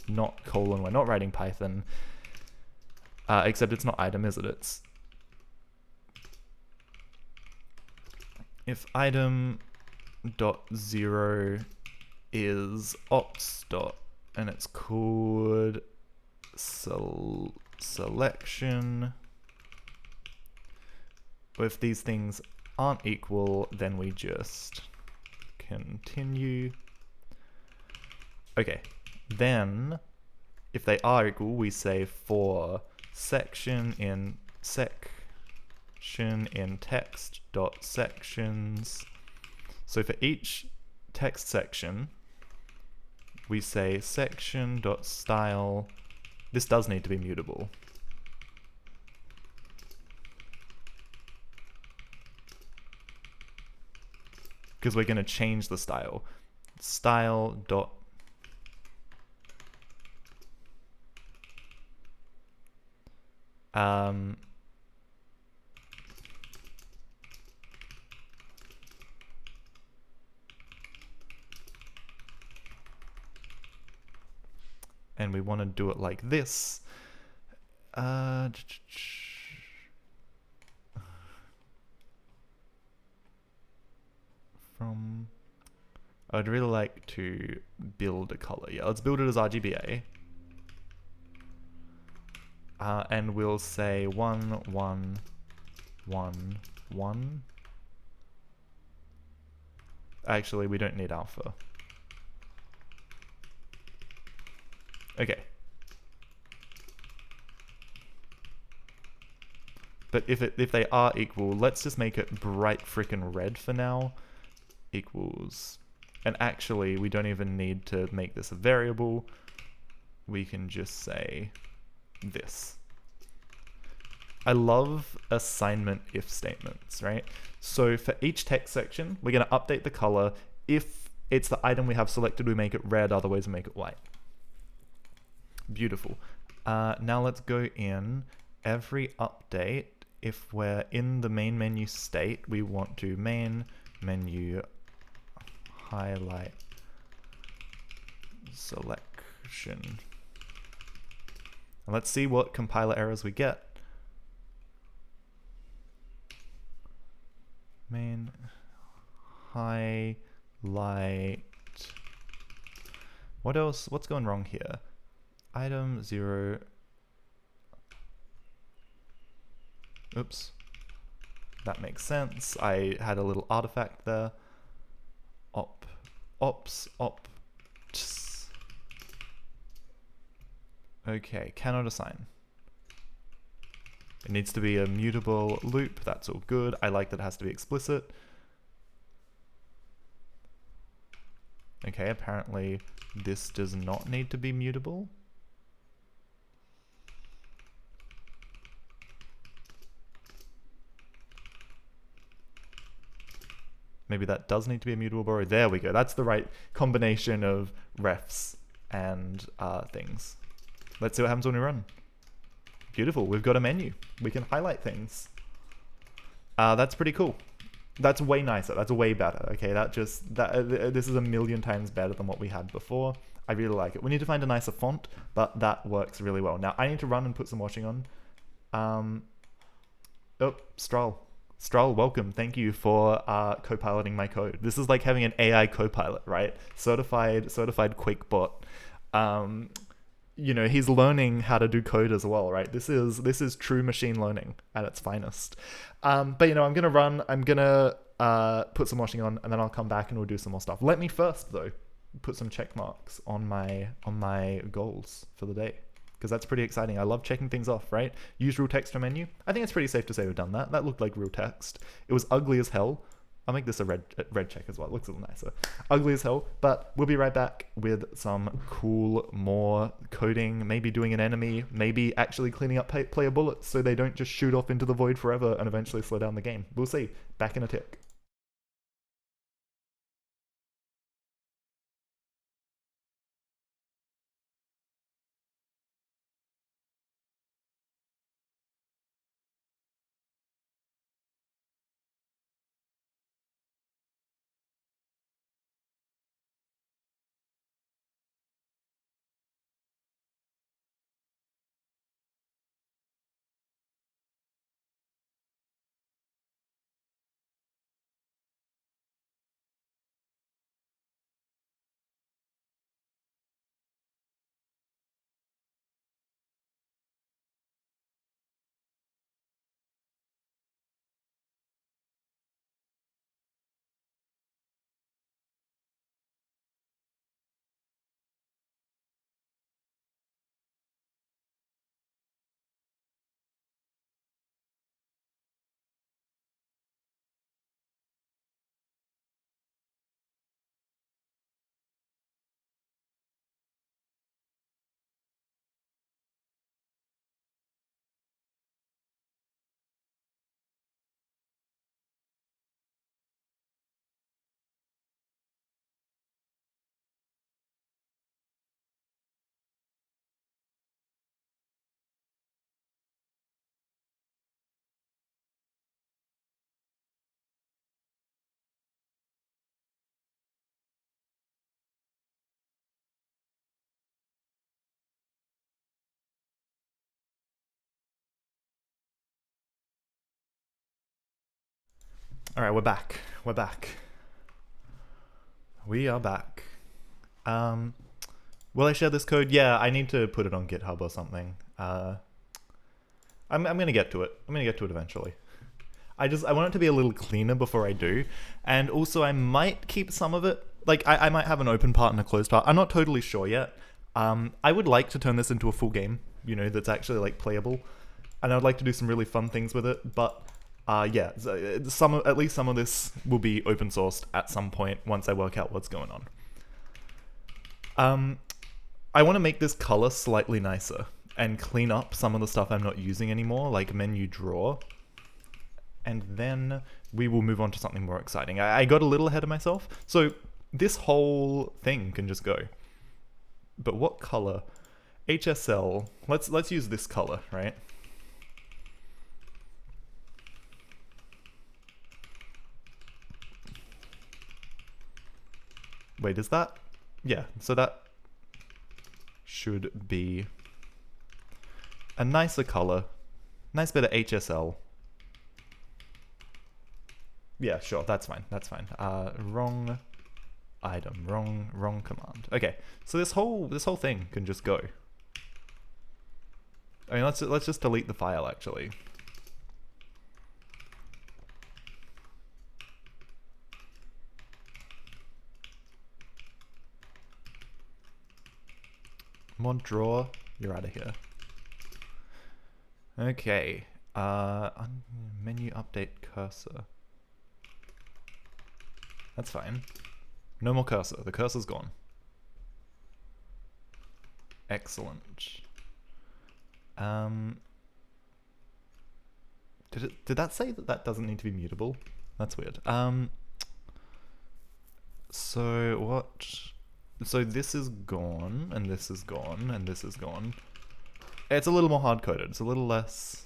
S1: not colon, we're not writing Python, except it's not item, is it? It's if item dot 0 is ops dot and it's called selection. If these things aren't equal, then we just continue. Okay, then if they are equal, we say for section in text dot sections. So for each text section, we say section dot style. This does need to be mutable. Because we're going to change the style. Style dot and we want to do it like this. I'd really like to build a color. Yeah, let's build it as RGBA. And we'll say 1, 1, 1, 1. Actually, we don't need alpha. Okay. But if they are equal, let's just make it bright frickin' red for now. Equals. And actually, we don't even need to make this a variable. We can just say this. I love assignment if statements, right? So for each text section, we're going to update the color. If it's the item we have selected, we make it red, otherwise we make it white. Beautiful. Now let's go in every update, if we're in the main menu state, we want to main menu highlight selection. And let's see what compiler errors we get. Main highlight. What else? What's going wrong here? Item 0. Oops. That makes sense. I had a little artifact there. Ops. Okay, cannot assign. It needs to be a mutable loop. That's all good. I like that it has to be explicit. Okay, apparently this does not need to be mutable. Maybe that does need to be a mutable borrow. There we go. That's the right combination of refs and things. Let's see what happens when we run. Beautiful. We've got a menu. We can highlight things. That's pretty cool. That's way nicer. That's way better. Okay, this is a million times better than what we had before. I really like it. We need to find a nicer font, but that works really well. Now I need to run and put some washing on. Oh, Stroll, welcome. Thank you for co-piloting my code. This is like having an AI co-pilot, right? Certified QuakeBot. You know, he's learning how to do code as well, right? This is true machine learning at its finest. But you know, I'm gonna run. I'm gonna put some washing on, and then I'll come back and we'll do some more stuff. Let me first though put some check marks on my goals for the day, because that's pretty exciting. I love checking things off, right? Use real text for menu. I think it's pretty safe to say we've done that. That looked like real text. It was ugly as hell. I'll make this a red check as well. It looks a little nicer. Ugly as hell, but we'll be right back with some cool, more coding, maybe doing an enemy, maybe actually cleaning up player bullets so they don't just shoot off into the void forever and eventually slow down the game. We'll see. Back in a tick. All right, we're back. We are back. Will I share this code? Yeah, I need to put it on GitHub or something. I'm gonna get to it. I'm gonna get to it eventually. I want it to be a little cleaner before I do, and also I might keep some of it. Like I might have an open part and a closed part. I'm not totally sure yet. I would like to turn this into a full game, you know, that's actually like playable, and I would like to do some really fun things with it. But yeah, at least some of this will be open sourced at some point once I work out what's going on. I want to make this color slightly nicer and clean up some of the stuff I'm not using anymore, like menu draw. And then we will move on to something more exciting. I got a little ahead of myself. So this whole thing can just go. But what color? HSL. Let's use this color, right? Wait, is that? Yeah, so that should be a nicer color. Nice bit of HSL. Yeah, sure, that's fine, that's fine. Wrong item, wrong command. Okay, so this whole thing can just go. I mean, let's just delete the file actually. Mod drawer, you're out of here. Okay, menu update cursor. That's fine. No more cursor, the cursor's gone. Excellent. Did that say that doesn't need to be mutable? That's weird. So what? So this is gone, and this is gone, and this is gone. It's a little more hard-coded. It's a little less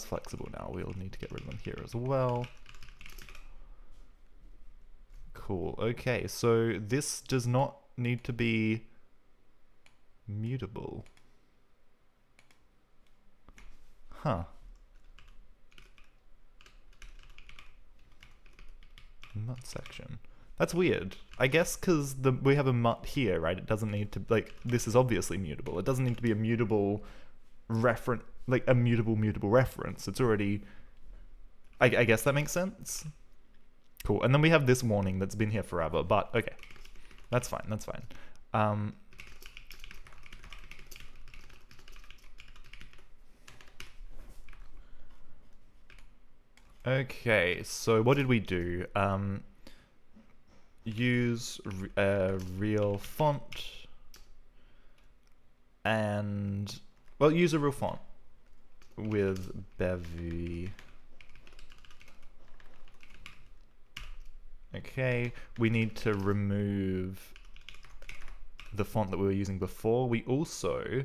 S1: flexible now. We'll need to get rid of them here as well. Cool. Okay, so this does not need to be mutable. Huh. Mut section. That's weird. I guess because we have a mut here, right? It doesn't need to, like, this is obviously mutable. It doesn't need to be a mutable reference, like a mutable reference. It's already, I guess that makes sense. Cool. And then we have this warning that's been here forever, but okay. That's fine, that's fine. Okay, so what did we do? Use real font and, well, use a real font with Bevy. Okay, we need to remove the font that we were using before. We also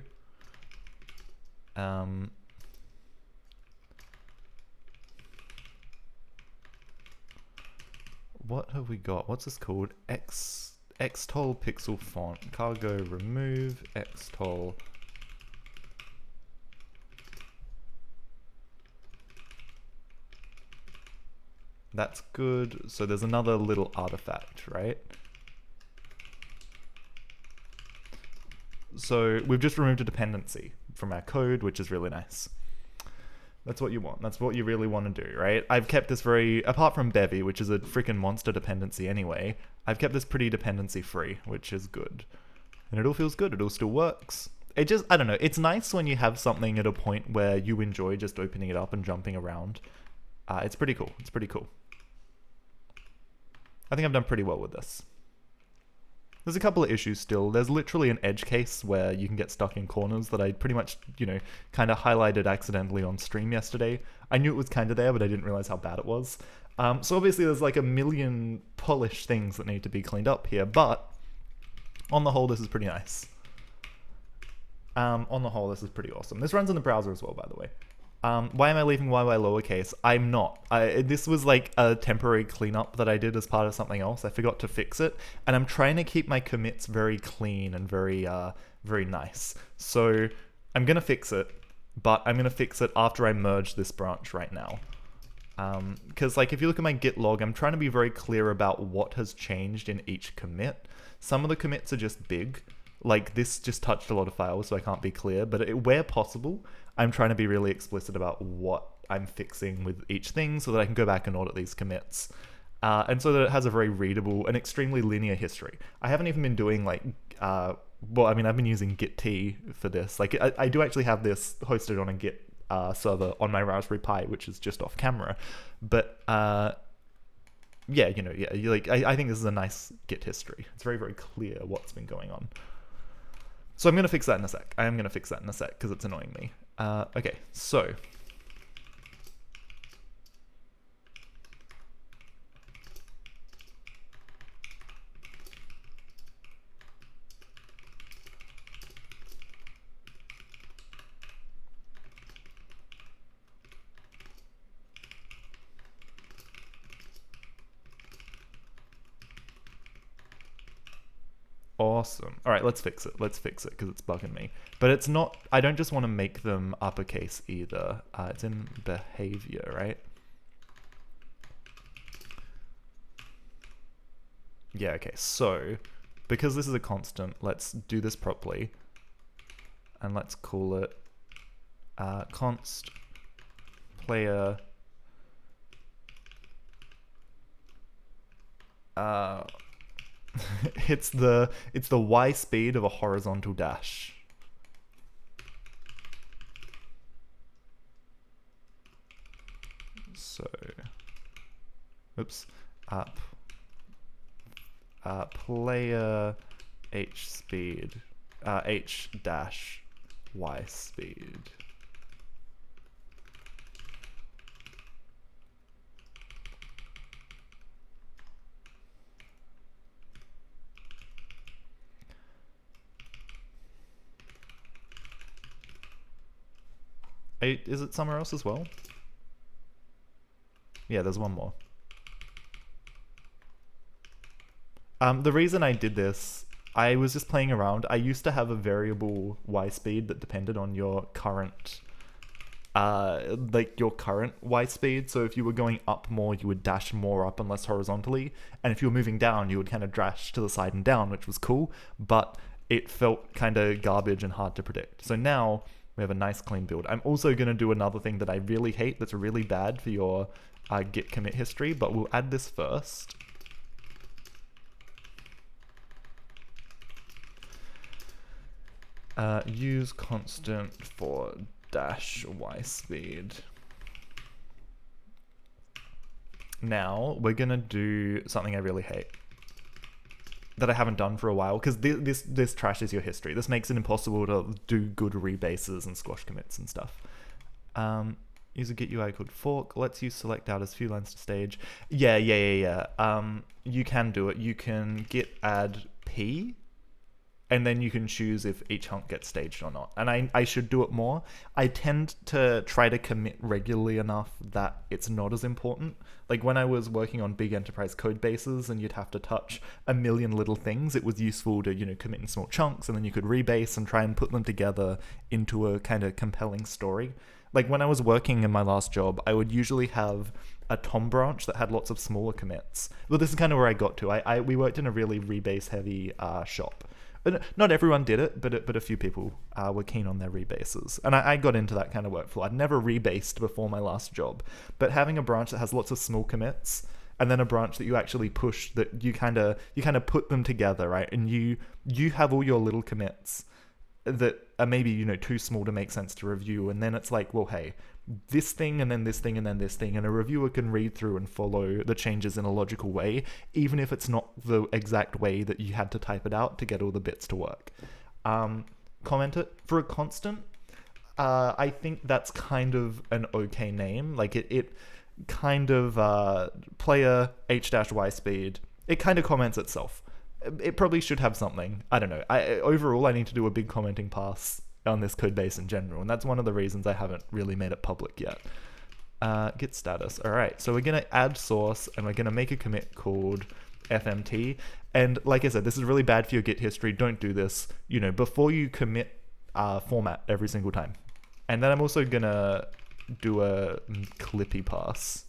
S1: what have we got? What's this called? Xtol pixel font. Cargo remove Xtol. That's good. So there's another little artifact, right? So we've just removed a dependency from our code, which is really nice. That's what you want. That's what you really want to do, right? I've kept this very, apart from Bevy, which is a freaking monster dependency anyway, I've kept this pretty dependency free, which is good. And it all feels good. It all still works. It just, I don't know. It's nice when you have something at a point where you enjoy just opening it up and jumping around. It's pretty cool. It's pretty cool. I think I've done pretty well with this. There's a couple of issues still. There's literally an edge case where you can get stuck in corners that I pretty much, you know, kind of highlighted accidentally on stream yesterday. I knew it was kind of there, but I didn't realize how bad it was. So obviously there's like a million polished things that need to be cleaned up here, but on the whole, this is pretty nice. On the whole, this is pretty awesome. This runs in the browser as well, by the way. Why am I leaving YY lowercase? I'm not. This was like a temporary cleanup that I did as part of something else. I forgot to fix it, and I'm trying to keep my commits very clean and very nice. So I'm gonna fix it, but I'm gonna fix it after I merge this branch right now. Because like if you look at my git log, I'm trying to be very clear about what has changed in each commit. Some of the commits are just big. Like this just touched a lot of files, so I can't be clear, but where possible, I'm trying to be really explicit about what I'm fixing with each thing so that I can go back and audit these commits. And so that it has a very readable and extremely linear history. I haven't even been doing like, well, I mean, I've been using git for this. Like I do actually have this hosted on a Git server on my Raspberry Pi, which is just off camera. But yeah, you know, yeah, like I think this is a nice Git history. It's very, very clear what's been going on. So I'm going to fix that in a sec. I am going to fix that in a sec because it's annoying me. Okay, so. Awesome. All right, let's fix it. Let's fix it because it's bugging me. But it's not, I don't just want to make them uppercase either. It's in behavior, right? Yeah, okay. So, because this is a constant, let's do this properly. And let's call it const player it's the y speed of a horizontal dash. So, oops, player h speed, h dash y speed. Is it somewhere else as well? Yeah, there's one more. The reason I did this, I was just playing around. I used to have a variable y speed that depended on your current, like your current y speed. So if you were going up more, you would dash more up and less horizontally. And if you were moving down, you would kind of dash to the side and down, which was cool. But it felt kind of garbage and hard to predict. So now we have a nice clean build. I'm also going to do another thing that I really hate that's really bad for your git commit history, but we'll add this first. Use constant for dash y speed. Now we're gonna do something I really hate that I haven't done for a while, because this trashes your history. This makes it impossible to do good rebases and squash commits and stuff. Use a git UI called fork. Lets you select out as few lines to stage. Yeah. You can do it. You can git add p, and then you can choose if each hunk gets staged or not. And I should do it more. I tend to try to commit regularly enough that it's not as important. Like when I was working on big enterprise code bases and you'd have to touch a million little things, it was useful to, you know, commit in small chunks, and then you could rebase and try and put them together into a kind of compelling story. Like when I was working in my last job, I would usually have a Tom branch that had lots of smaller commits. Well, this is kind of where I got to. We worked in a really rebase heavy shop. Not everyone did it, but a few people were keen on their rebases. And I got into that kind of workflow. I'd never rebased before my last job, but having a branch that has lots of small commits, and then a branch that you actually push, that you kind of put them together, right? And you have all your little commits that are maybe, you know, too small to make sense to review, and then it's like, well, hey, this thing and then this thing and then this thing, and a reviewer can read through and follow the changes in a logical way, even if it's not the exact way that you had to type it out to get all the bits to work. Comment it. For a constant, I think that's kind of an okay name. Like it kind of, player h-y speed, it kind of comments itself. It probably should have something. I don't know. Overall, I need to do a big commenting pass on this code base in general, and that's one of the reasons I haven't really made it public yet. Git status. All right, so we're gonna add source, and we're gonna make a commit called fmt. And like I said, this is really bad for your Git history. Don't do this. You know, before you commit, format every single time. And then I'm also gonna do a clippy pass,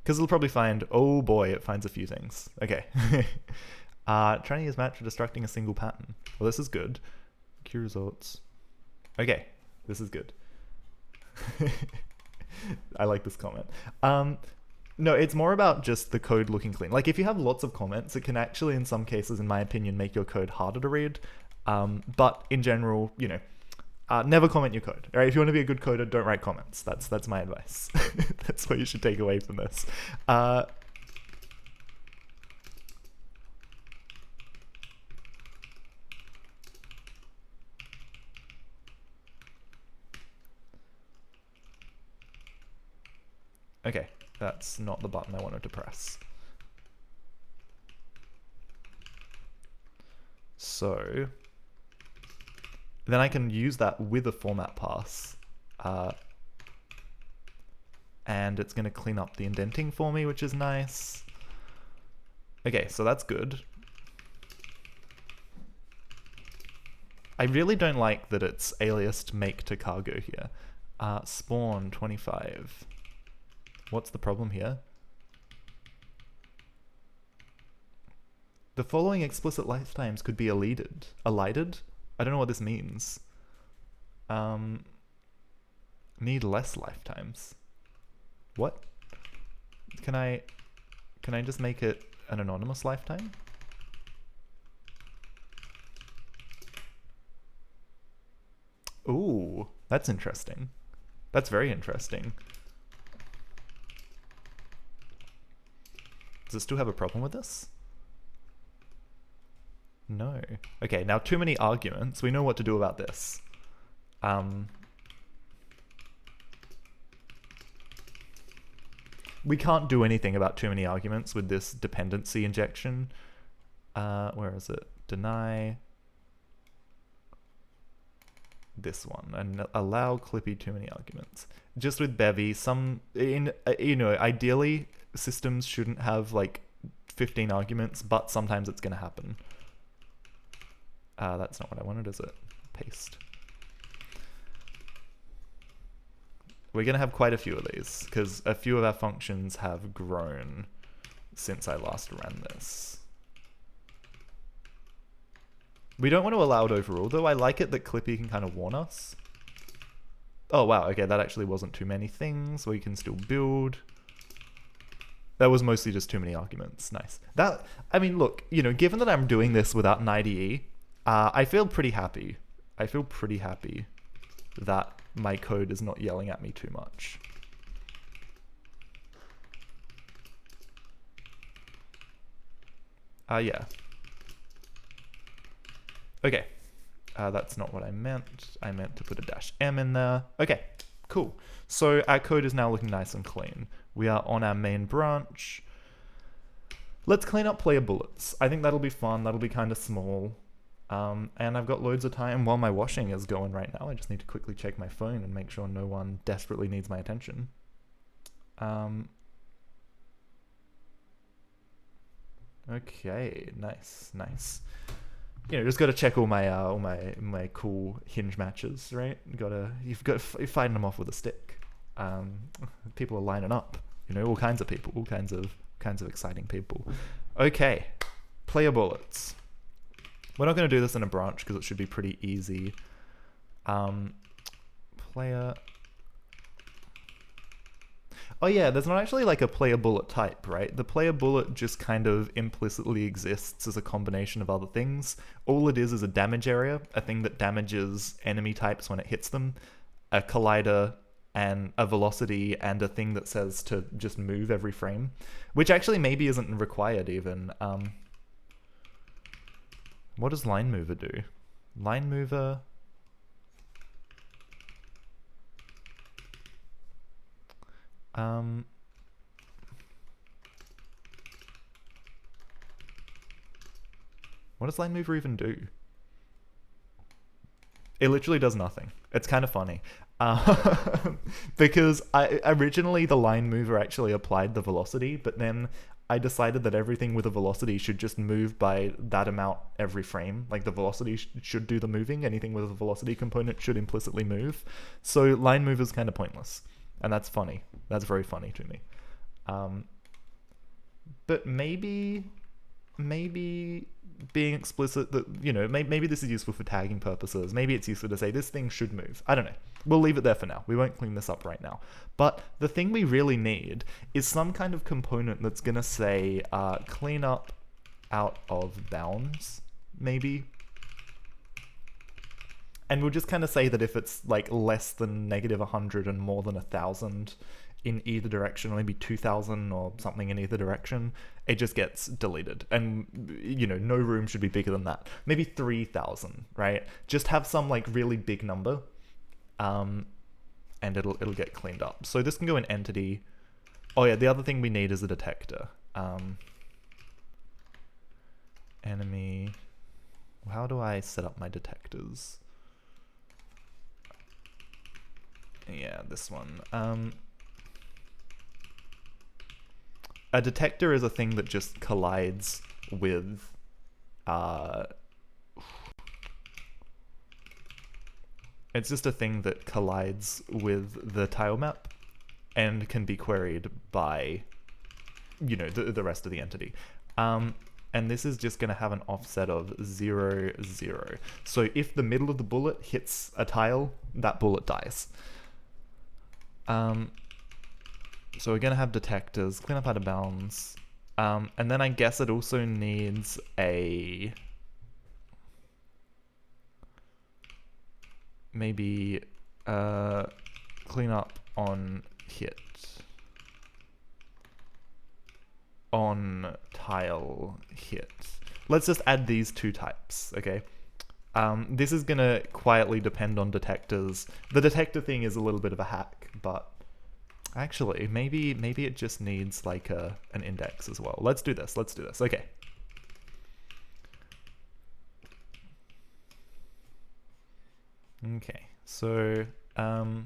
S1: because it'll probably find, oh boy, it finds a few things. Okay. Trying to use match for destructing a single pattern. Well, this is good. Queue results. Okay, this is good. I like this comment. No, it's more about just the code looking clean. Like if you have lots of comments, it can actually, in some cases, in my opinion, make your code harder to read. But in general, you know, never comment your code. All right, if you want to be a good coder, don't write comments. That's my advice. That's what you should take away from this. Okay, that's not the button I wanted to press. So then I can use that with a format pass. And it's going to clean up the indenting for me, which is nice. Okay, so that's good. I really don't like that it's aliased make to cargo here. Spawn 25. What's the problem here? The following explicit lifetimes could be elided. Elided? I don't know what this means. Need less lifetimes. What? Can I just make it an anonymous lifetime? Ooh, that's interesting. That's very interesting. Does it still have a problem with this? No. Okay, now too many arguments. We know what to do about this. We can't do anything about too many arguments with this dependency injection. Where is it? Deny this one and allow Clippy too many arguments. Just with Bevy, ideally systems shouldn't have like 15 arguments, but sometimes it's going to happen. That's not what I wanted, is it? Paste. We're going to have quite a few of these because a few of our functions have grown since I last ran this. We don't want to allow it overall, though. I like it that Clippy can kind of warn us. Oh, wow. Okay, that actually wasn't too many things. We can still build. That was mostly just too many arguments. Nice. I mean, look, given that I'm doing this without an IDE, I feel pretty happy. I feel pretty happy that my code is not yelling at me too much. Yeah. Okay. That's not what I meant. I meant to put a -m in there. Okay, cool. So our code is now looking nice and clean. We are on our main branch. Let's clean up player bullets. I think that'll be fun. That'll be kind of small. And I've got loads of time while my washing is going right now. I just need to quickly check my phone and make sure no one desperately needs my attention. Okay, nice. Just got to check all my cool hinge matches, right? You're fighting them off with a stick. People are lining up. All kinds of people, all kinds of exciting people. Okay, player bullets. We're not going to do this in a branch because it should be pretty easy. Player. Oh yeah, there's not actually like a player bullet type, right? The player bullet just kind of implicitly exists as a combination of other things. All it is a damage area, a thing that damages enemy types when it hits them, a collider, and a velocity, and a thing that says to just move every frame, which actually maybe isn't required even. What does line mover do? Line mover... what does line mover even do? It literally does nothing. It's kind of funny. Because originally the line mover actually applied the velocity, but then I decided that everything with a velocity should just move by that amount every frame. Like the velocity should do the moving. Anything with a velocity component should implicitly move. So line mover is kind of pointless. And that's funny. That's very funny to me. But maybe being explicit that, maybe this is useful for tagging purposes. Maybe it's useful to say this thing should move. I don't know. We'll leave it there for now. We won't clean this up right now. But the thing we really need is some kind of component that's going to say clean up out of bounds, maybe. And we'll just kind of say that if it's like less than -100 and more than 1,000 in either direction, or maybe 2,000 or something in either direction, it just gets deleted. And, no room should be bigger than that. Maybe 3,000, right? Just have some like really big number, and it'll get cleaned up. So this can go in entity. Oh yeah, the other thing we need is a detector. Enemy. How do I set up my detectors? Yeah, this one. A detector is a thing that just collides with It's just a thing that collides with the tile map and can be queried by, you know, the rest of the entity. And this is just going to have an offset of 0, 0. So if the middle of the bullet hits a tile, that bullet dies. So we're going to have detectors, clean up out of bounds. And then I guess it also needs a... maybe clean up on hit. On tile hit. Let's just add these two types, okay? This is gonna quietly depend on detectors. The detector thing is a little bit of a hack, but actually, maybe it just needs like an index as well. Let's do this, okay. Okay, so, so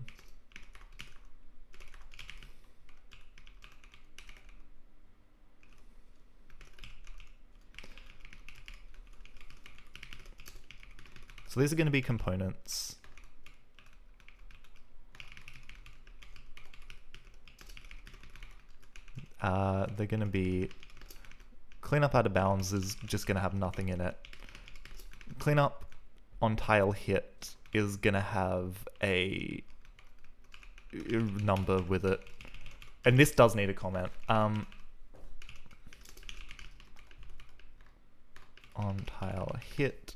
S1: these are going to be components. They're going to be... clean up out of bounds is just going to have nothing in it. Clean up on tile hit is going to have a number with it. And this does need a comment. On tile hit...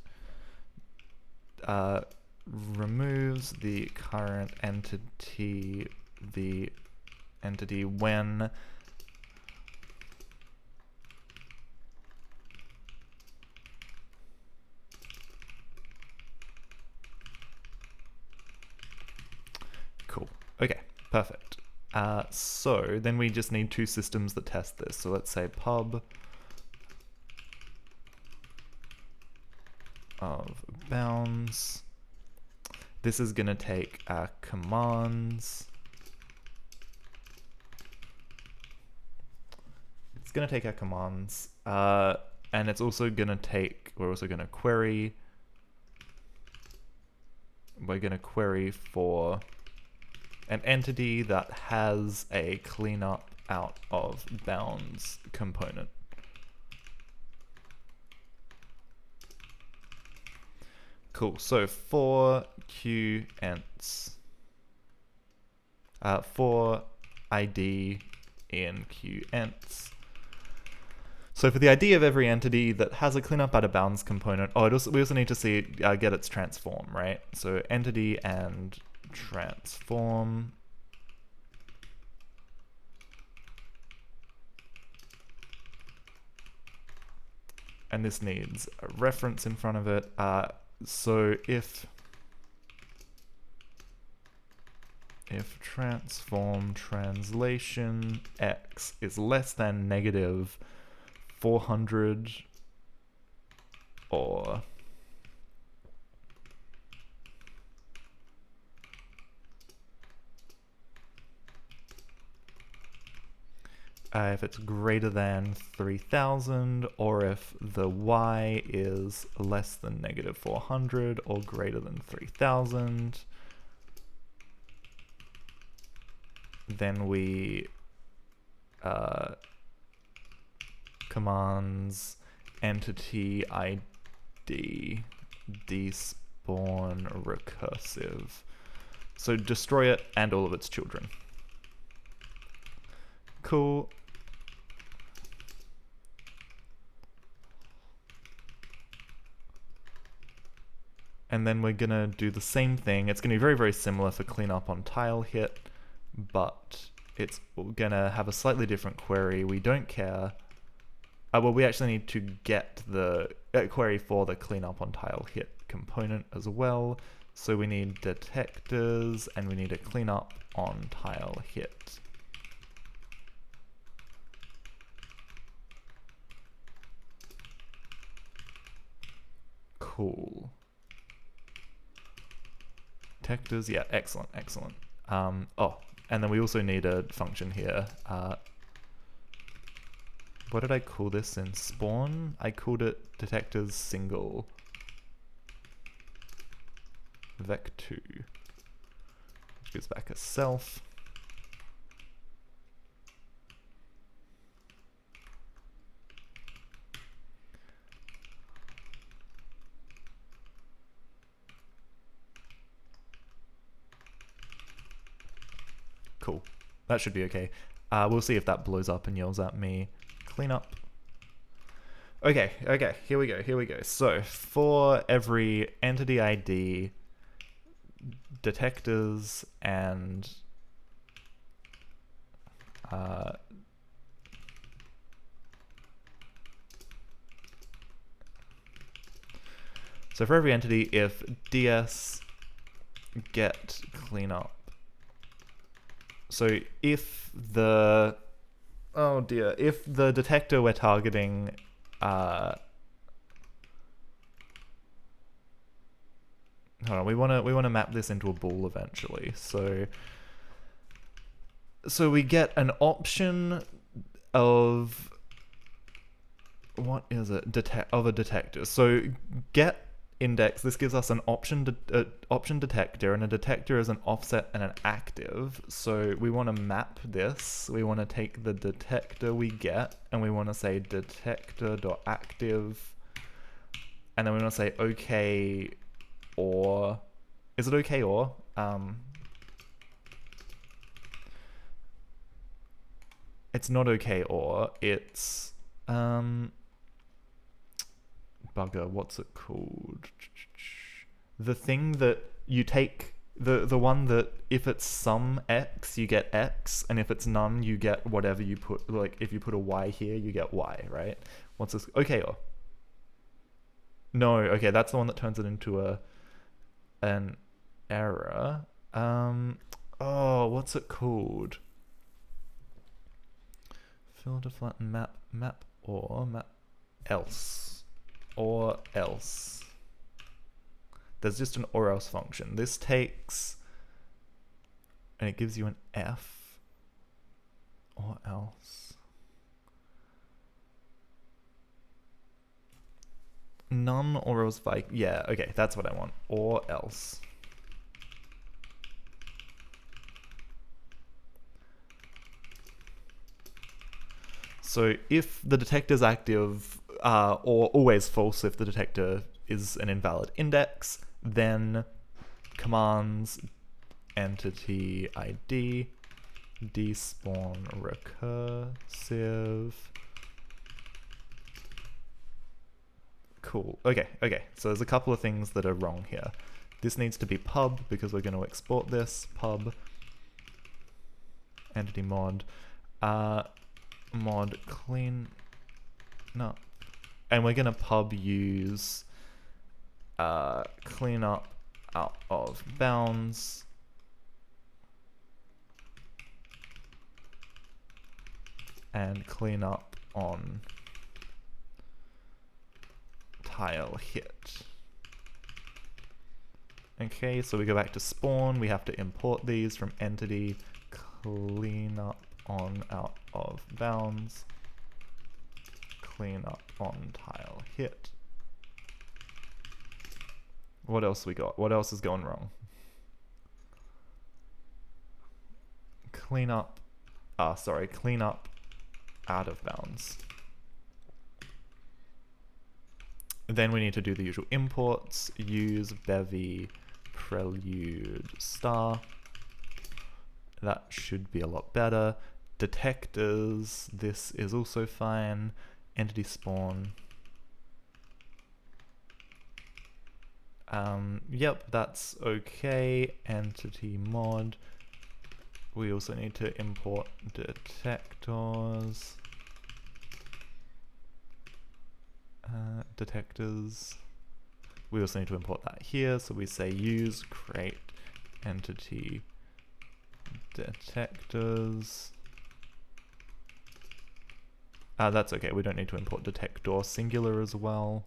S1: removes the current entity, when cool. Okay, perfect. So then we just need two systems that test this. So let's say pub of bounds. This is going to take our commands. It's going to take our commands, and it's also going to take, we're also going to query. We're going to query for an entity that has a cleanup out of bounds component. Cool, so for qents, for ID in qents. So for the ID of every entity that has a cleanup out of bounds component, we also need to see get its transform, right? So entity and transform. And this needs a reference in front of it. So if transform translation x is less than negative 400 or if it's greater than 3000, or if the y is less than negative 400 or greater than 3000, then we commands entity ID despawn recursive. So destroy it and all of its children. Cool. And then we're gonna do the same thing. It's gonna be very, very similar for cleanup on tile hit, but it's gonna have a slightly different query. We don't care. Well, we actually need to get the query for the cleanup on tile hit component as well. So we need detectors and we need a cleanup on tile hit. Cool. Detectors, yeah, excellent, excellent. Oh, and then we also need a function here. What did I call this in Spawn? I called it detectors single. vec2, which gives back a self. Cool. That should be okay. We'll see if that blows up and yells at me. Clean up. Okay, here we go. So, for every entity ID, detectors, and so for every entity, if ds get cleanup, so if the, oh dear, if the detector we're targeting hold on, we want to map this into a bool eventually. So we get an option of, what is it? Of a detector. So get index. This gives us an option detector, and a detector is an offset and an active. So we want to map this. We want to take the detector we get, and we want to say detector.active, and then we want to say okay, or is it okay, or it's not okay, or it's bugger, what's it called? The thing that you take, the one that if it's some x, you get x, and if it's none, you get whatever you put. Like, if you put a y here, you get y, right? What's this? Okay, or no, okay, that's the one that turns it into an error. Oh, what's it called? Filter, flatten, map else. Or else. There's just an or else function. This takes, and it gives you an F, or else. None or else like, yeah, okay, that's what I want. Or else. So if the detector's active, or always false if the detector is an invalid index, then commands entity ID despawn recursive. Cool. Okay. So there's a couple of things that are wrong here. This needs to be pub because we're going to export this. Pub entity mod mod clean up. And we're gonna pub use clean up out of bounds, and clean up on tile hit. Okay, so we go back to spawn. We have to import these from entity clean up on out of bounds. Clean up on tile hit. What else we got? What else is going wrong? Clean up out of bounds. Then we need to do the usual imports. Use bevy prelude star. That should be a lot better. Detectors, this is also fine. Entity spawn. Yep, that's okay. Entity mod. We also need to import detectors. Detectors. We also need to import that here, so we say use create entity detectors. That's okay, we don't need to import detector singular as well.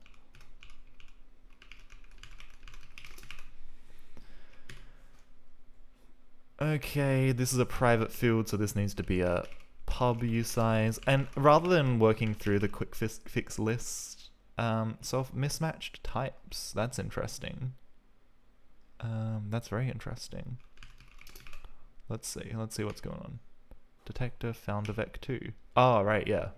S1: Okay, this is a private field, so this needs to be a pub usize. And rather than working through the quick fix list, mismatched types, that's interesting. That's very interesting. Let's see what's going on. Detector found a vec2. Oh, right, yeah.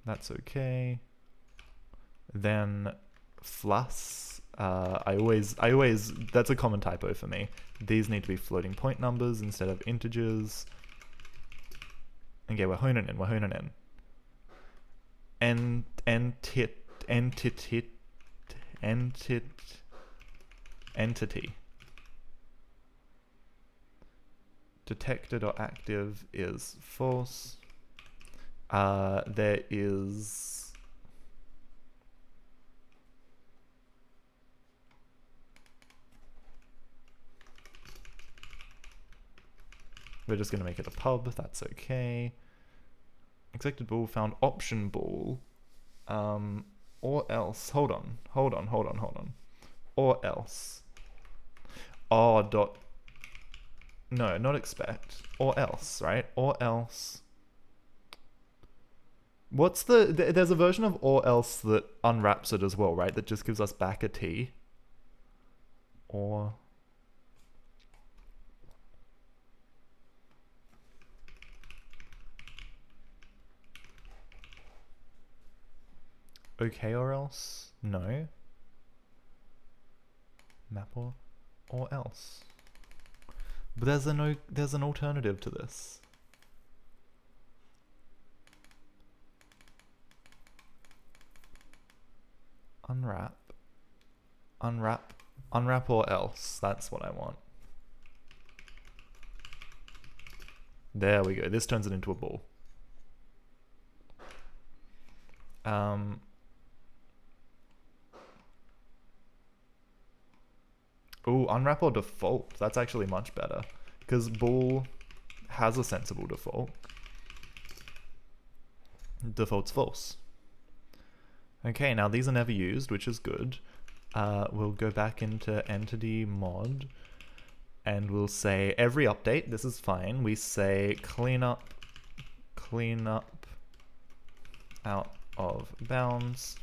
S1: That's okay. Then flas. I always, that's a common typo for me. These need to be floating point numbers instead of integers. Okay, we're honing in. Entity. Detector.active is false. There is we're just gonna make it a pub, that's okay. Expected bool found option bool. Or else, hold on. Or else. Oh, dot, no, not expect. Or else, right? Or else. What's there's a version of or else that unwraps it as well, right? That just gives us back a T. Or. Okay, or else? No. Map or else. But there's an alternative to this. Unwrap or else. That's what I want. There we go. This turns it into a ball. Ooh, unwrap or default. That's actually much better. Because bool has a sensible default. Default's false. Okay, now these are never used, which is good. We'll go back into entity mod and we'll say every update, this is fine. We say clean up out of bounds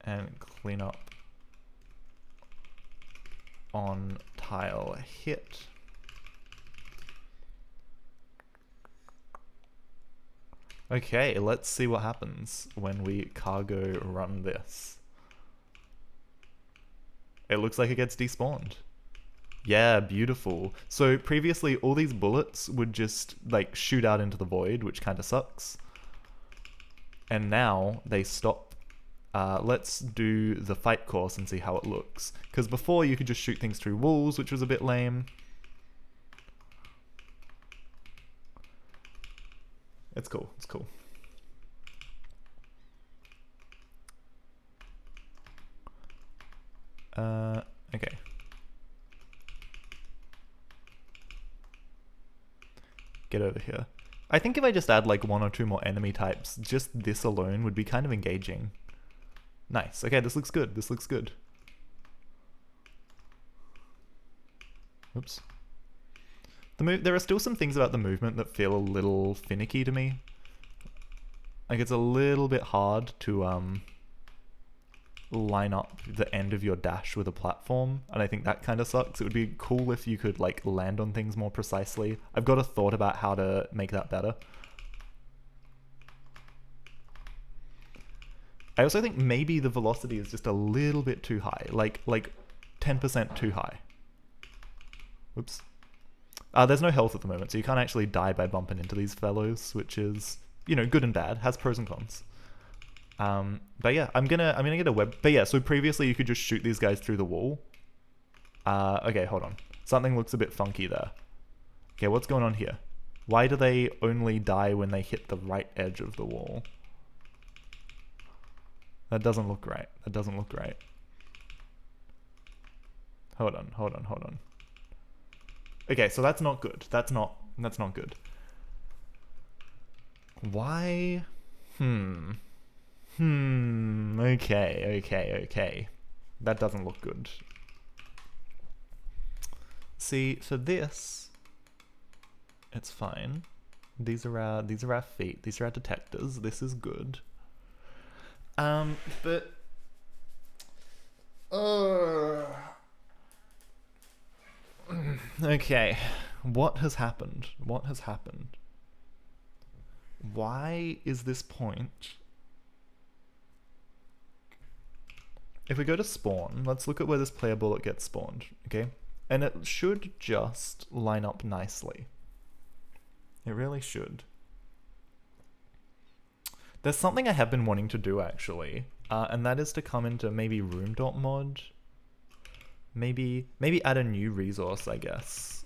S1: and clean up on tile hit. Okay, let's see what happens when we cargo run this. It looks like it gets despawned. Yeah, beautiful. So previously all these bullets would just like shoot out into the void, which kind of sucks. And now they stop. Let's do the fight course and see how it looks. Because before you could just shoot things through walls, which was a bit lame. It's cool, it's cool. Okay. Get over here. I think if I just add like 1 or 2 more enemy types, just this alone would be kind of engaging. Nice. Okay, this looks good. This looks good. Oops. There are still some things about the movement that feel a little finicky to me. Like it's a little bit hard to line up the end of your dash with a platform, and I think that kind of sucks. It would be cool if you could like land on things more precisely. I've got a thought about how to make that better. I also think maybe the velocity is just a little bit too high, like 10% too high. Oops. There's no health at the moment, so you can't actually die by bumping into these fellows, which is, you know, good and bad, has pros and cons. But yeah, I'm gonna get a web. But yeah, so previously you could just shoot these guys through the wall. Okay, hold on. Something looks a bit funky there. Okay, what's going on here? Why do they only die when they hit the right edge of the wall? That doesn't look right. That doesn't look right. Hold on. Okay, so that's not good. That's not good. Why? Okay. That doesn't look good. See, for this, It's fine. These are our feet. These are our detectors. This is good. But okay. What has happened? What has happened? Why is this point? If we go to spawn, let's look at where this player bullet gets spawned, okay? And it should just line up nicely. It really should. There's something I have been wanting to do actually, and that is to come into maybe room.mod. Maybe add a new resource, I guess.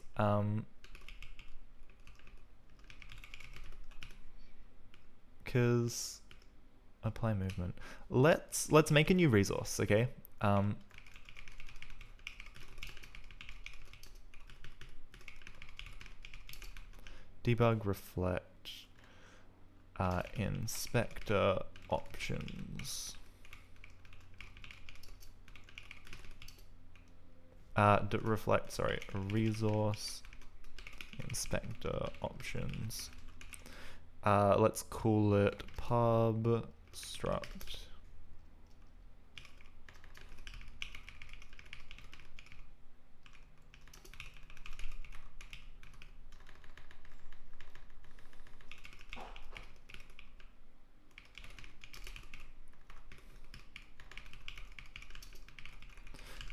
S1: Cause apply movement. Let's make a new resource, okay? Debug reflect inspector options. Reflect, sorry, resource inspector options. Let's call it pub struct.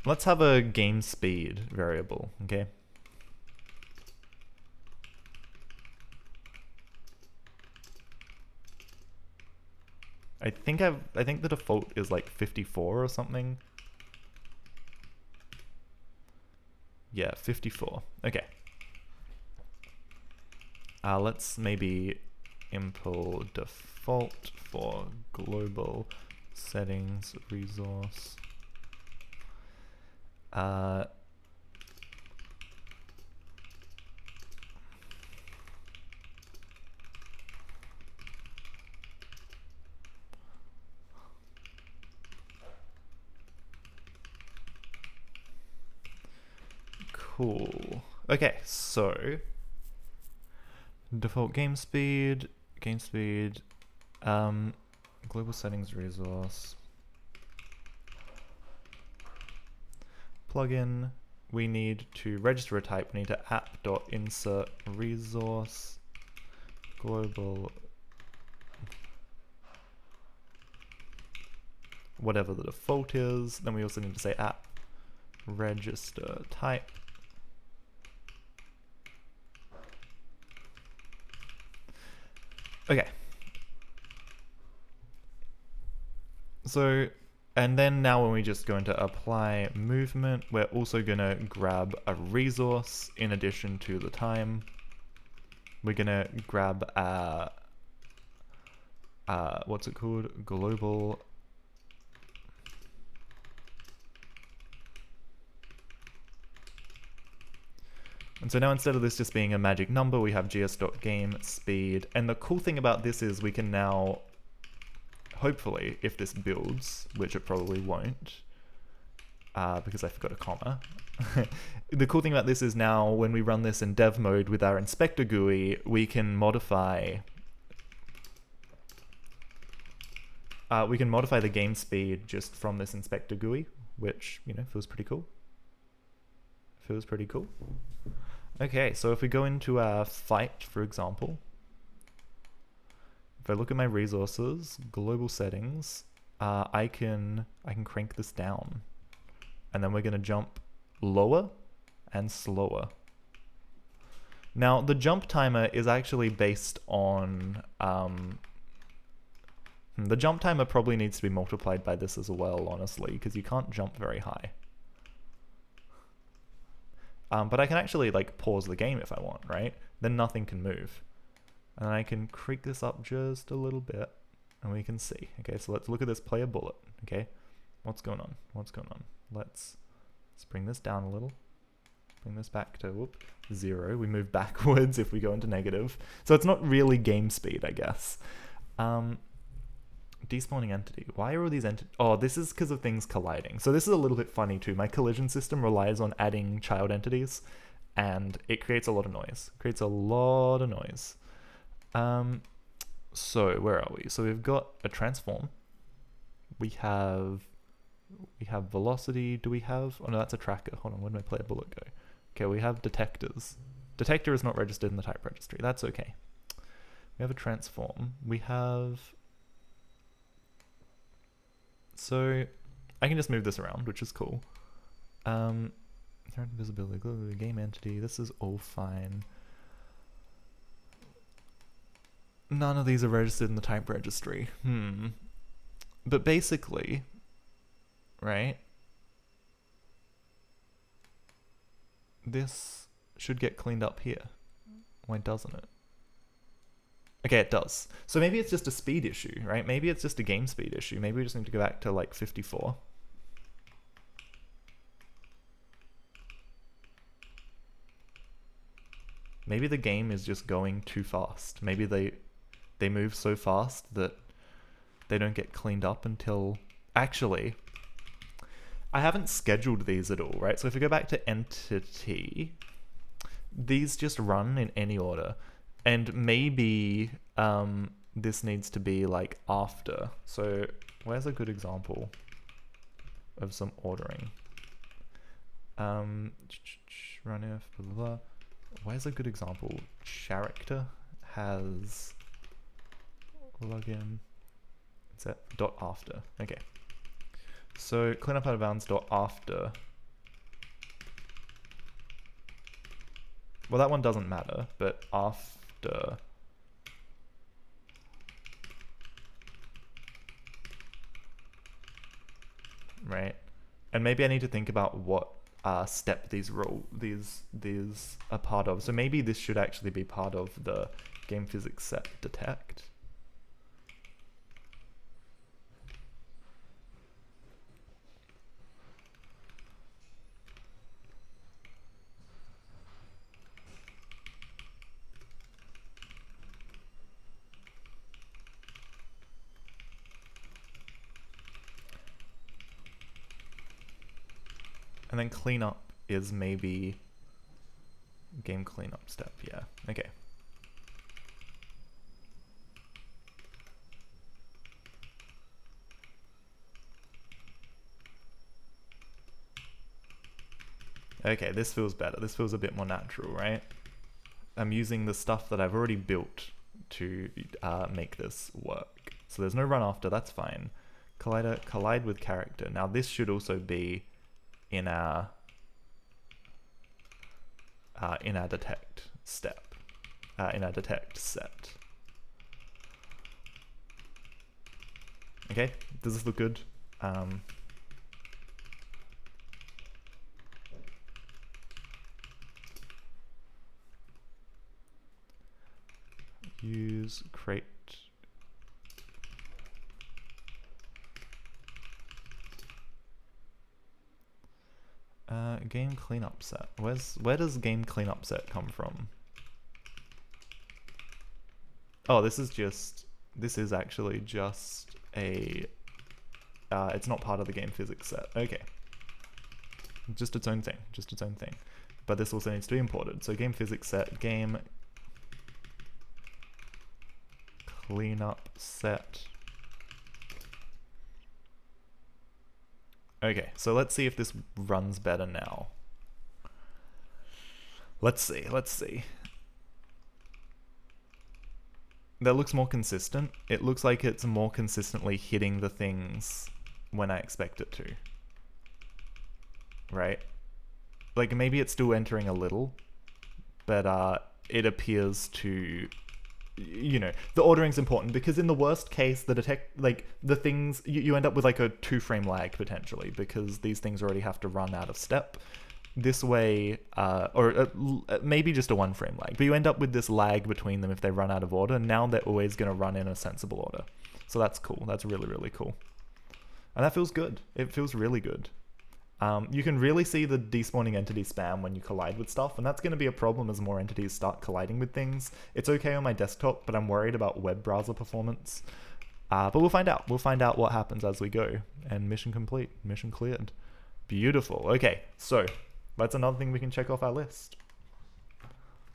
S1: Let's have a game speed variable, okay? I think the default is like 54 or something. Yeah, 54. Okay. Let's maybe import default for global settings resource. Cool. Okay, so default game speed, global settings resource, plugin. We need to register a type. We need to app.insert resource global, whatever the default is. Then we also need to say app register type. Okay. So, and then now when we just go into apply movement, we're also gonna grab a resource in addition to the time. We're gonna grab what's it called? Global. And so now instead of this just being a magic number, we have gs.game_speed. And the cool thing about this is we can now, hopefully, if this builds, which it probably won't, because I forgot a comma. The cool thing about this is now when we run this in dev mode with our inspector GUI, we can modify the game speed just from this inspector GUI, which, you know, feels pretty cool. Okay, so if we go into our fight, for example, if I look at my resources, global settings, I can crank this down, and then we're gonna jump lower and slower. Now the jump timer is actually based on the jump timer probably needs to be multiplied by this as well, honestly, because you can't jump very high. But I can actually like pause the game if I want, right? Then nothing can move. And I can creak this up just a little bit and we can see. Okay, so let's look at this player bullet, okay? What's going on? Let's bring this down a little. Bring this back to 0. We move backwards if we go into negative. So it's not really game speed, I guess. Despawning entity. Why are all these entities? Oh, this is because of things colliding. So this is a little bit funny too. My collision system relies on adding child entities, and it creates a lot of noise. Creates a lot of noise. So where are we? So we've got a transform. We have velocity. Do we have? Oh no, that's a tracker. Hold on, where did my player bullet go? Okay, we have detectors. Detector is not registered in the type registry. That's okay. We have a transform. We have. So I can just move this around, which is cool. Visibility, game entity. This is all fine. None of these are registered in the type registry. But basically, right? This should get cleaned up here. Why doesn't it? Okay, it does. So maybe it's just a speed issue, right? Maybe it's just a game speed issue. Maybe we just need to go back to like 54. Maybe the game is just going too fast. Maybe they move so fast that they don't get cleaned up until... Actually, I haven't scheduled these at all, right? So if we go back to entity, these just run in any order. And maybe this needs to be like after. So where's a good example of some ordering? Run if, blah, blah, blah. Where's a good example? Character has login set dot after. Okay. So cleanup out of bounds dot after. Well, that one doesn't matter, but after. Right? And maybe I need to think about what step these are part of. So maybe this should actually be part of the game physics set detect. And then cleanup is maybe game cleanup step. Yeah, okay. Okay, this feels better. This feels a bit more natural, right? I'm using the stuff that I've already built to make this work. So there's no run after, that's fine. Collide with character. Now this should also be in our detect step, in our detect set. Okay, does this look good? Use create. Game cleanup set. Where does game cleanup set come from? Oh, this is actually just a, it's not part of the game physics set. Okay. Just its own thing, But this also needs to be imported. So game physics set, game cleanup set. Okay, so let's see if this runs better now. Let's see. That looks more consistent. It looks like it's more consistently hitting the things when I expect it to. Right? Like maybe it's still entering a little, but it appears to, you know, the ordering's important because in the worst case, the things, you end up with like a 2-frame lag potentially because these things already have to run out of step. This way, or maybe just a 1-frame lag, but you end up with this lag between them if they run out of order. Now they're always going to run in a sensible order. So that's cool. That's really, really cool. And that feels good. It feels really good. You can really see the despawning entity spam when you collide with stuff, and that's going to be a problem as more entities start colliding with things. It's okay on my desktop, but I'm worried about web browser performance. But we'll find out. We'll find out what happens as we go. And mission complete. Mission cleared. Beautiful. Okay, so that's another thing we can check off our list.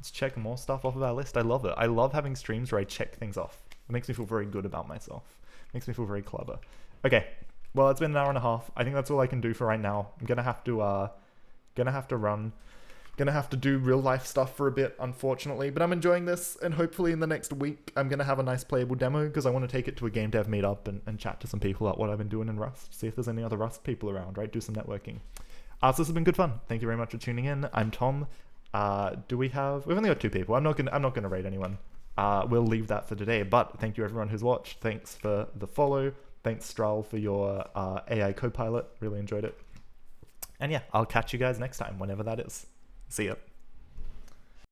S1: Let's check more stuff off of our list. I love it. I love having streams where I check things off. It makes me feel very good about myself. Makes me feel very clever. Okay, well, it's been an hour and a half. I think that's all I can do for right now. I'm gonna have to run. Gonna have to do real life stuff for a bit, unfortunately, but I'm enjoying this, and hopefully in the next week I'm gonna have a nice playable demo, because I want to take it to a game dev meetup and chat to some people about what I've been doing in Rust, see if there's any other Rust people around, right? Do some networking. So this has been good fun. Thank you very much for tuning in. I'm Tom. We've only got 2 people. I'm not gonna rate anyone. We'll leave that for today, but thank you everyone who's watched. Thanks for the follow. Thanks Strahl for your AI Copilot. Really enjoyed it. And yeah, I'll catch you guys next time, whenever that is. See ya.